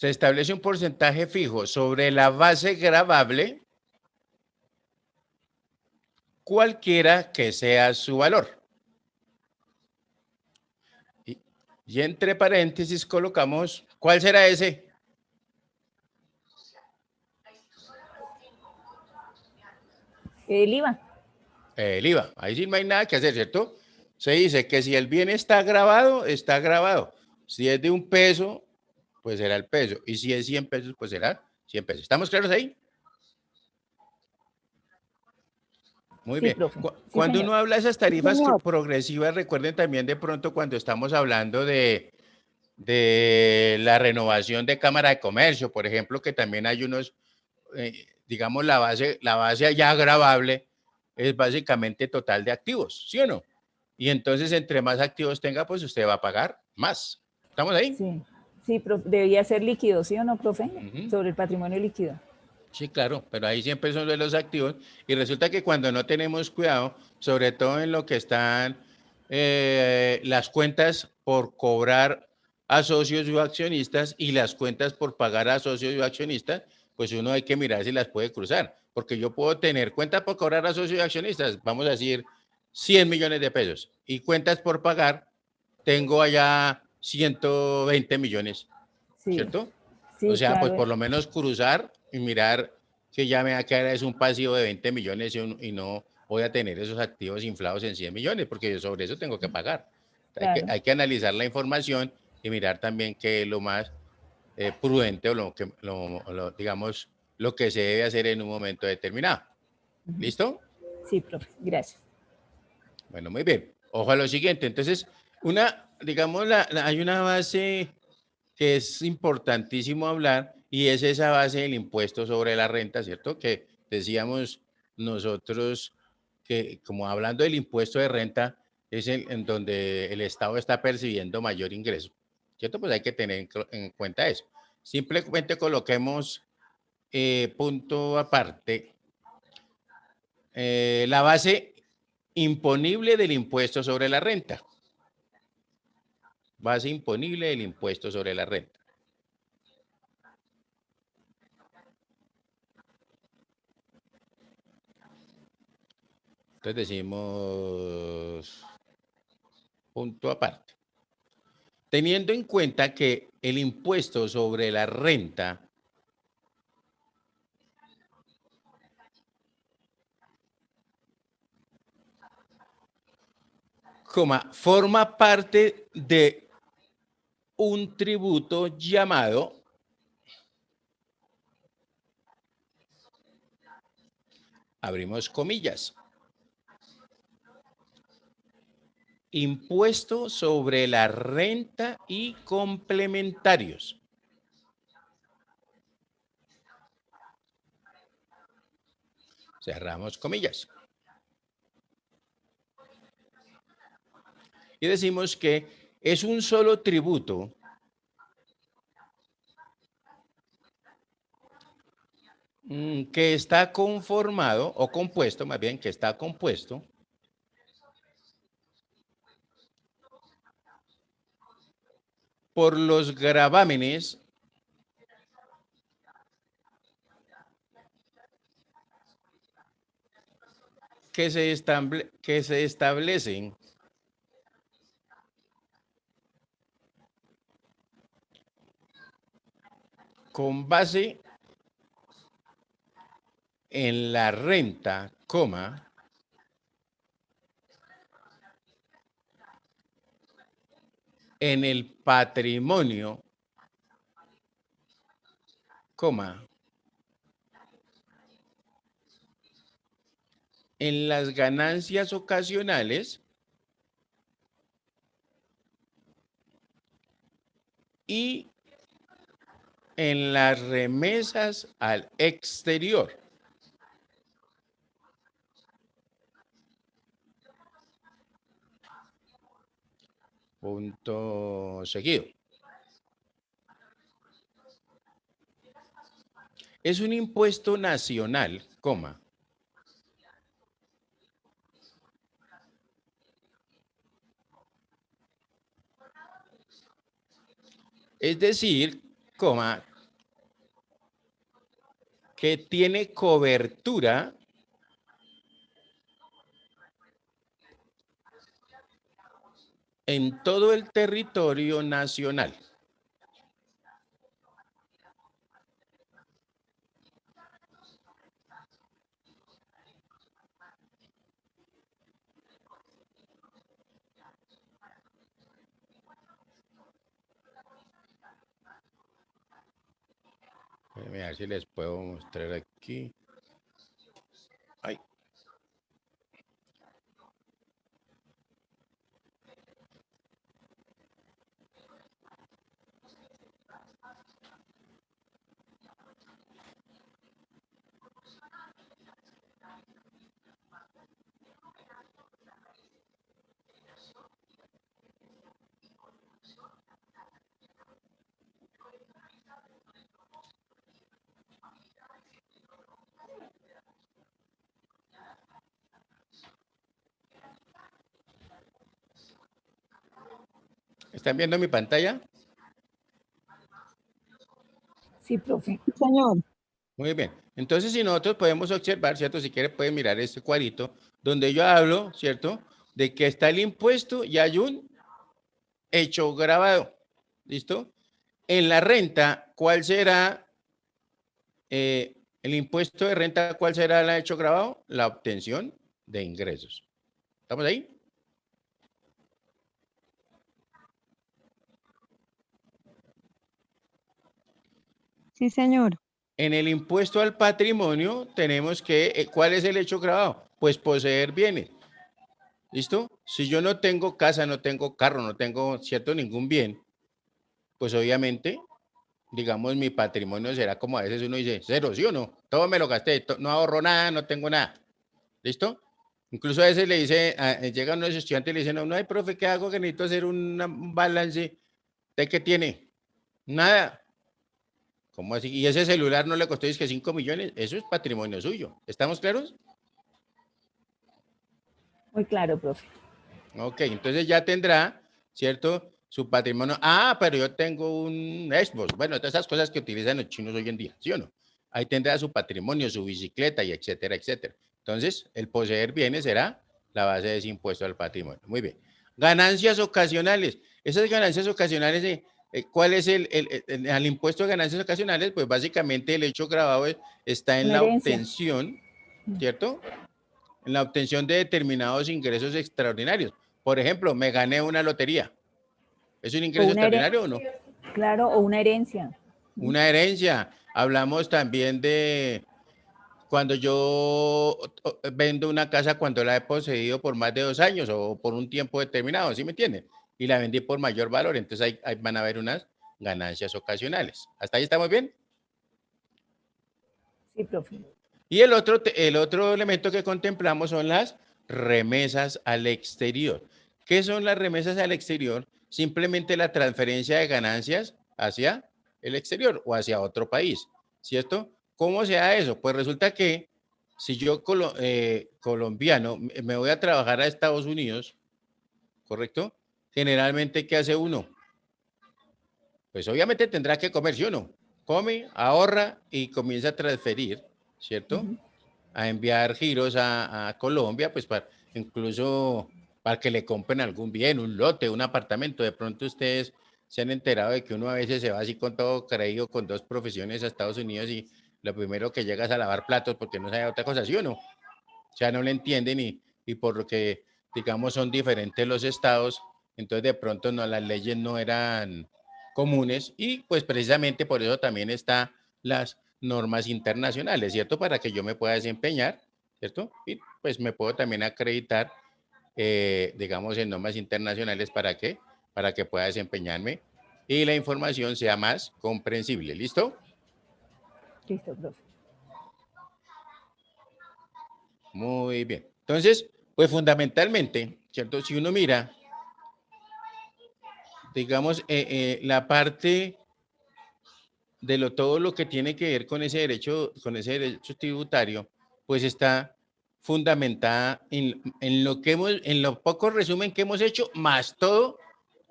se establece un porcentaje fijo sobre la base gravable, cualquiera que sea su valor. Y entre paréntesis colocamos, ¿cuál será ese? El IVA. El IVA. Ahí sí no hay nada que hacer, ¿cierto? Se dice que si el bien está grabado, está grabado. Si es de $1, pues será el peso. Y si es 100 pesos, pues será 100 pesos. ¿Estamos claros ahí? Muy Sí, bien. profe. Sí, Cuando señor. uno habla de esas tarifas señor. progresivas, recuerden también de pronto cuando estamos hablando de la renovación de Cámara de Comercio, por ejemplo, que también hay unos, digamos, la base ya gravable es básicamente total de activos, ¿sí o no? Y entonces, entre más activos tenga, pues usted va a pagar más. ¿Estamos ahí? Sí, Sí, debería ser líquido, ¿sí o no, profe? Ujú. Sobre el patrimonio líquido. Sí, claro, pero ahí siempre son de los activos y resulta que cuando no tenemos cuidado, sobre todo en lo que están las cuentas por cobrar a socios o accionistas y las cuentas por pagar a socios o accionistas, pues uno hay que mirar si las puede cruzar, porque yo puedo tener cuentas por cobrar a socios y accionistas, vamos a decir 100 millones de pesos, y cuentas por pagar, tengo allá 120 millones, Sí, ¿cierto? O sí, sea, pues por claro. lo menos cruzar y mirar que ya me va a quedar es un pasivo de 20 millones y no voy a tener esos activos inflados en 100 millones, porque yo sobre eso tengo que pagar. Claro. Hay que analizar la información y mirar también qué es lo más prudente o digamos, lo que se debe hacer en un momento determinado. Ujú. ¿Listo? Sí, profe, gracias. Bueno, muy bien. Ojo a lo siguiente. Entonces, digamos, hay una base que es importantísimo hablar y es esa base del impuesto sobre la renta, ¿cierto? Que decíamos nosotros que como hablando del impuesto de renta es en donde el Estado está percibiendo mayor ingreso, ¿cierto? Pues hay que tener en cuenta eso. Simplemente coloquemos punto aparte la base imponible del impuesto sobre la renta. Base imponible del impuesto sobre la renta. Entonces decimos punto aparte. Teniendo en cuenta que el impuesto sobre la renta forma parte de un tributo llamado abrimos comillas, impuesto sobre la renta y complementarios. Cerramos comillas. Y decimos que es un solo tributo que está conformado o compuesto, más bien que está compuesto por los gravámenes que se establecen con base en la renta, en el patrimonio, en las ganancias ocasionales y en las remesas al exterior. Punto seguido. Es un impuesto nacional, es decir, que tiene cobertura en todo el territorio nacional. A ver si les puedo mostrar aquí. Ay. ¿Están viendo mi pantalla? Sí, profe. Sí, señor. Muy bien. Entonces, si nosotros podemos observar, ¿cierto? Si quiere, pueden mirar este cuadrito, donde yo hablo, ¿cierto? De que está el impuesto y hay un hecho grabado. ¿Listo? En la renta, ¿cuál será el impuesto de renta? ¿Cuál será el hecho grabado? La obtención de ingresos. ¿Estamos ahí? Sí, señor. En el impuesto al patrimonio tenemos que, ¿cuál es el hecho grabado? Pues poseer bienes. ¿Listo? Si yo no tengo casa, no tengo carro, no tengo, ¿cierto? Ningún bien, pues obviamente, digamos, mi patrimonio será como a veces uno dice, cero, ¿sí o no? Todo me lo gasté, no ahorro nada, no tengo nada. ¿Listo? Incluso a veces le dice, llegan unos estudiantes y le dicen, no, ay, profe, ¿qué hago? Que necesito hacer un balance. ¿De qué tiene? Nada. ¿Cómo así? ¿Y ese celular no le costó, es que 5 millones? Eso es patrimonio suyo. ¿Estamos claros? Muy claro, profe. Ok, entonces ya tendrá, ¿cierto? Su patrimonio. Ah, pero yo tengo un Xbox. Bueno, todas esas cosas que utilizan los chinos hoy en día, ¿sí o no? Ahí tendrá su patrimonio, su bicicleta y etcétera, etcétera. Entonces, el poseer bienes será la base de ese impuesto al patrimonio. Muy bien. Ganancias ocasionales. Esas ganancias ocasionales, ¿cuál es el impuesto de ganancias ocasionales? Pues básicamente el hecho grabado está en Una la herencia. obtención, ¿cierto? En la obtención de determinados ingresos extraordinarios. Por ejemplo, me gané una lotería. ¿Es un O ingreso una extraordinario o no? claro, o una herencia. Una herencia. Hablamos también de cuando yo vendo una casa cuando la he poseído por más de 2 años o por un tiempo determinado, ¿sí me entienden? Y la vendí por mayor valor, entonces ahí van a haber unas ganancias ocasionales. ¿Hasta ahí estamos bien? Sí, profe. Y el otro elemento que contemplamos son las remesas al exterior. ¿Qué son las remesas al exterior? Simplemente la transferencia de ganancias hacia el exterior o hacia otro país, ¿cierto? ¿Cómo se da eso? Pues resulta que si yo colombiano me voy a trabajar a Estados Unidos, ¿correcto? Generalmente, ¿qué hace uno? Pues obviamente tendrá que comer, ¿sí o no? Come, ahorra y comienza a transferir, ¿cierto? A enviar giros a Colombia, pues incluso para que le compren algún bien, un lote, un apartamento. De pronto ustedes se han enterado de que uno a veces se va así con todo creído, con 2 profesiones a Estados Unidos y lo primero que llega es a lavar platos porque no sabe otra cosa, ¿sí o no? O sea, no le entienden y por lo que, digamos, son diferentes los estados, entonces de pronto no, las leyes no eran comunes y pues precisamente por eso también están las normas internacionales, ¿cierto? Para que yo me pueda desempeñar, ¿cierto? Y pues me puedo también acreditar, digamos, en normas internacionales para qué, para que pueda desempeñarme y la información sea más comprensible, ¿listo? Listo, profe. Muy bien. Entonces, pues fundamentalmente, ¿cierto? Si uno mira, digamos, la parte de todo lo que tiene que ver con ese derecho tributario, pues está fundamentada en lo que en lo poco resumen que hemos hecho, más todo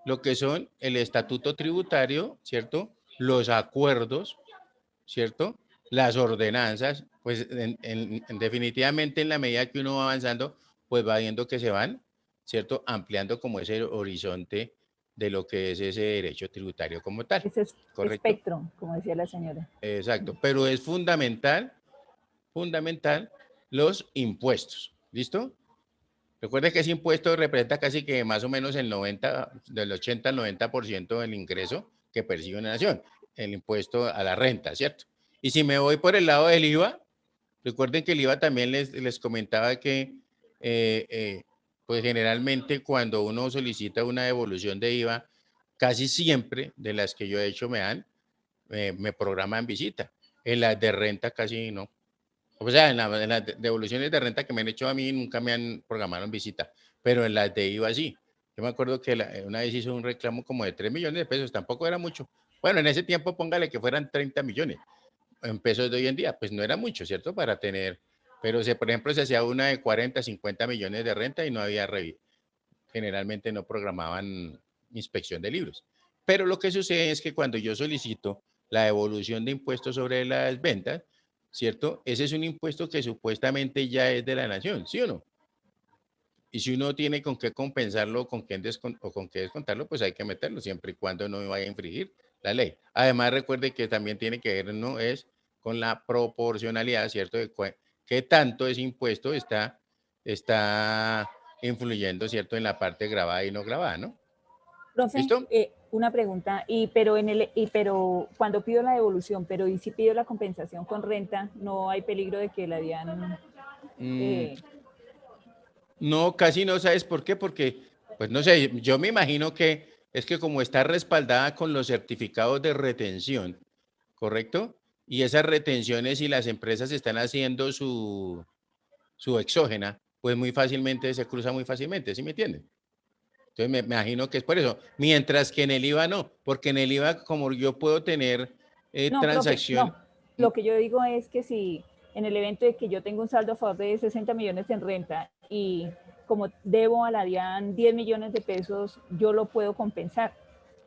lo que son el estatuto tributario, ¿cierto? Los acuerdos, ¿cierto? Las ordenanzas, pues definitivamente en la medida que uno va avanzando, pues va viendo que se van, ¿cierto? Ampliando como ese horizonte de lo que es ese derecho tributario como tal, Ese es ¿correcto? espectro, como decía la señora. Exacto, pero es fundamental, fundamental los impuestos, ¿listo? Recuerde que ese impuesto representa casi que más o menos el 90, del 80 al 90% del ingreso que percibe una nación, el impuesto a la renta, ¿cierto? Y si me voy por el lado del IVA, recuerden que el IVA también les comentaba que, pues generalmente cuando uno solicita una devolución de IVA, casi siempre de las que yo he hecho me programan visita. En las de renta casi no. O sea, en las devoluciones de renta que me han hecho a mí nunca me han programado en visita, pero en las de IVA sí. Yo me acuerdo que una vez hizo un reclamo como de 3 millones de pesos, tampoco era mucho. Bueno, en ese tiempo póngale que fueran 30 millones en pesos de hoy en día, pues no era mucho, ¿cierto? Para tener, pero por ejemplo, se hacía una de 40, 50 millones de renta y no había generalmente no programaban inspección de libros. Pero lo que sucede es que cuando yo solicito la devolución de impuestos sobre las ventas, ¿cierto? Ese es un impuesto que supuestamente ya es de la nación, ¿sí o no? Y si uno tiene con qué compensarlo o con qué descontarlo, pues hay que meterlo, siempre y cuando no vaya a infringir la ley. Además, recuerde que también tiene que ver, no es con la proporcionalidad, ¿cierto? De qué tanto ese impuesto está influyendo, ¿cierto? En la parte grabada y no grabada, ¿no? Profe, ¿Listo? una pregunta, pero cuando pido la devolución, pero ¿y si pido la compensación con renta, no hay peligro de que la DIAN... No, casi no, ¿sabes por qué? Porque, pues no sé, yo me imagino que es que como está respaldada con los certificados de retención, ¿correcto? Y esas retenciones, si las empresas están haciendo su exógena, pues muy fácilmente se cruza muy fácilmente, ¿sí me entienden? Entonces me imagino que es por eso. Mientras que en el IVA no, porque en el IVA como yo puedo tener No, transacción. profe, no. Lo que yo digo es que si en el evento de que yo tengo un saldo a favor de 60 millones en renta y como debo a la DIAN 10 millones de pesos, yo lo puedo compensar.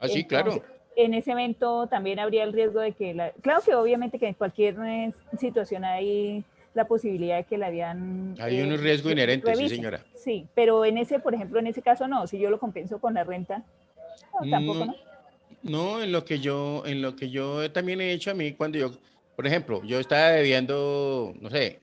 Ah, sí, Entonces, claro. en ese evento también habría el riesgo de que claro que obviamente que en cualquier situación hay la posibilidad de que la DIAN Hay un riesgo inherente, revise. sí, señora. Sí, pero en ese, por ejemplo, en ese caso no, si yo lo compenso con la renta, no, tampoco, ¿no? No, en lo que yo también he hecho a mí, cuando yo, por ejemplo, yo estaba debiendo, no sé,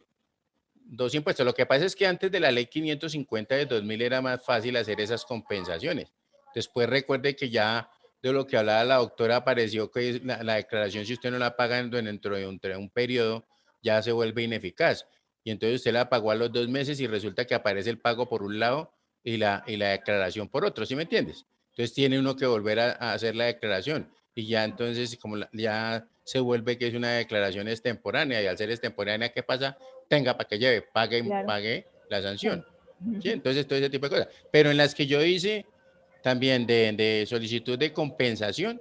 2 impuestos. Lo que pasa es que antes de la ley 550 de 2000 era más fácil hacer esas compensaciones. Después recuerde que ya de lo que hablaba la doctora apareció que la declaración, si usted no la paga dentro de un periodo, ya se vuelve ineficaz. Y entonces usted la pagó a los 2 meses y resulta que aparece el pago por un lado y la declaración por otro, ¿sí me entiendes? Entonces tiene uno que volver a hacer la declaración y ya entonces como ya se vuelve que es una declaración extemporánea y al ser extemporánea, ¿qué pasa? Tenga para que lleve, pague la sanción. ¿Sí? Entonces todo ese tipo de cosas. Pero en las que yo hice también de solicitud de compensación,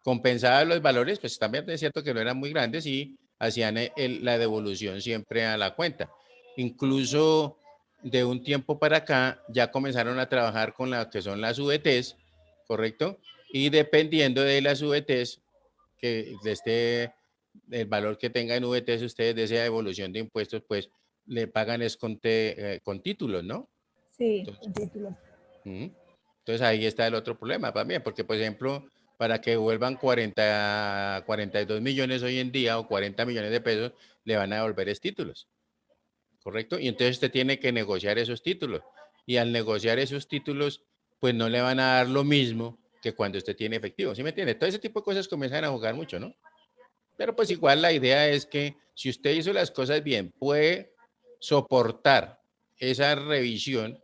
compensaba los valores, pues también es cierto que no eran muy grandes y hacían la devolución siempre a la cuenta. Incluso de un tiempo para acá ya comenzaron a trabajar con lo que son las VTs, ¿correcto? Y dependiendo de las VTs, que el valor que tenga en VTs ustedes de esa devolución de impuestos, pues le pagan es con títulos, ¿no? Sí, Entonces, con título. entonces ahí está el otro problema también, porque por ejemplo, para que vuelvan 42 millones hoy en día o 40 millones de pesos, le van a devolver es títulos, ¿correcto? Y entonces usted tiene que negociar esos títulos. Y al negociar esos títulos, pues no le van a dar lo mismo que cuando usted tiene efectivo, ¿sí me entiende? Todo ese tipo de cosas comienzan a jugar mucho, ¿no? Pero pues igual la idea es que si usted hizo las cosas bien, puede soportar esa revisión,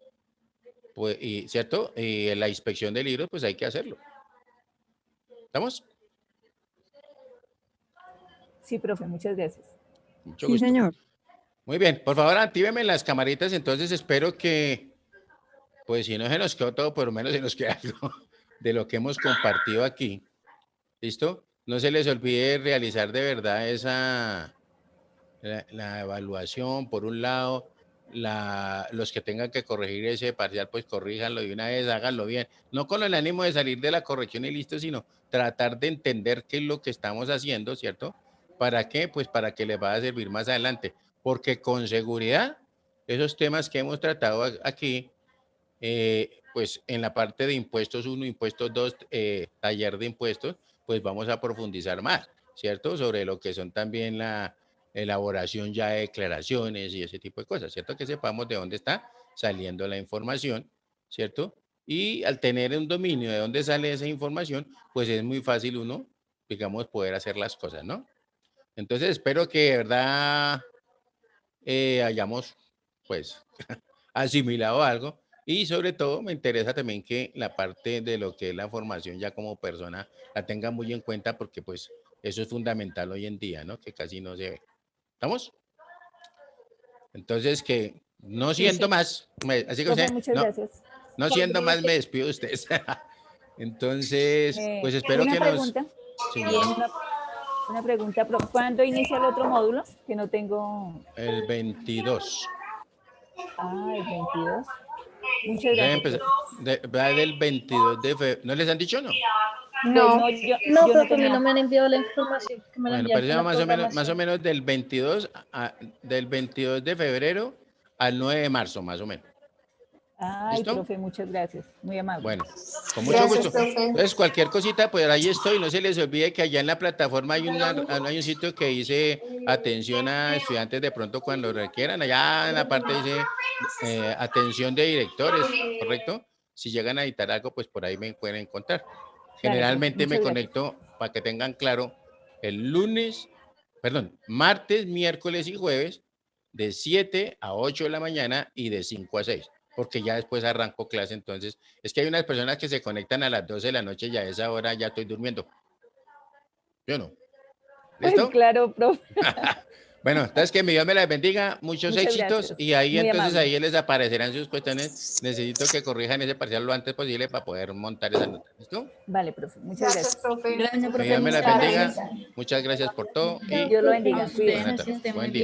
pues, ¿cierto? Y la inspección de libros, pues hay que hacerlo. ¿Estamos? Sí, profe, muchas gracias. Mucho Sí, gusto. señor. Muy bien, por favor, actíveme las camaritas, entonces espero que, pues si no se nos quedó todo, por lo menos se nos queda algo de lo que hemos compartido aquí. ¿Listo? No se les olvide realizar de verdad la evaluación, por un lado, los que tengan que corregir ese parcial, pues corríjanlo de una vez, háganlo bien. No con el ánimo de salir de la corrección y listo, sino tratar de entender qué es lo que estamos haciendo, ¿cierto? ¿Para qué? Pues para que les va a servir más adelante. Porque con seguridad, esos temas que hemos tratado aquí, pues en la parte de impuestos 1, impuestos 2, taller de impuestos, pues vamos a profundizar más, ¿cierto? Sobre lo que son también la elaboración ya de declaraciones y ese tipo de cosas, ¿cierto? Que sepamos de dónde está saliendo la información, ¿cierto? Y al tener un dominio de dónde sale esa información, pues es muy fácil uno, digamos, poder hacer las cosas, ¿no? Entonces espero que de verdad hayamos, pues, asimilado algo y sobre todo me interesa también que la parte de lo que es la formación ya como persona la tenga muy en cuenta porque pues eso es fundamental hoy en día, ¿no? Que casi no se ve. ¿Estamos? Entonces que no Sí, siendo más, así que profe, usted, muchas gracias. no siendo más me despido de ustedes. Entonces, pues espero Una que nos, pregunta. señora, Una pregunta. ¿Cuándo inicia el otro módulo? Que no tengo... el 22. Ah, el 22. Muchas Debe gracias. empezar, Profe. va del 22 de febrero. ¿No les han dicho no? No, Pues yo no, no profe, a mí tenía. no me han enviado la información. Que me la Bueno, envían pero con la más o programación. menos del 22 de febrero al 9 de marzo, más o menos. Ay, ¿Listo? profe, muchas gracias. Muy amable. Bueno, con mucho Gracias, gusto. profe. Entonces, cualquier cosita, pues ahí estoy. No se les olvide que allá en la plataforma hay un sitio que dice atención a estudiantes de pronto cuando requieran. Allá en la parte dice atención de directores, ¿correcto? Si llegan a editar algo, pues por ahí me pueden encontrar. Dale, profe, Generalmente me muchas gracias. conecto, para que tengan claro, el martes, miércoles y jueves, de 7 a 8 de la mañana y de 5 a 6, porque ya después arranco clase. Entonces, es que hay unas personas que se conectan a las 12 de la noche y a esa hora ya estoy durmiendo. ¿Yo no? Ay, ¿Listo? claro, profe. Bueno, entonces que mi Dios me las bendiga, muchos Muchas éxitos gracias. y ahí Muy entonces amable. ahí les aparecerán sus cuestiones. Necesito que corrijan ese parcial lo antes posible para poder montar esa nota. ¿Listo? Vale, profe. Muchas Gracias, gracias. profe. Gracias, Que mi profe. Dios me las Muchas bendiga. gracias. Muchas gracias por todo y Dios lo bendiga. A usted, Cuídense. buena que tarde. esté muy Buen día. bien.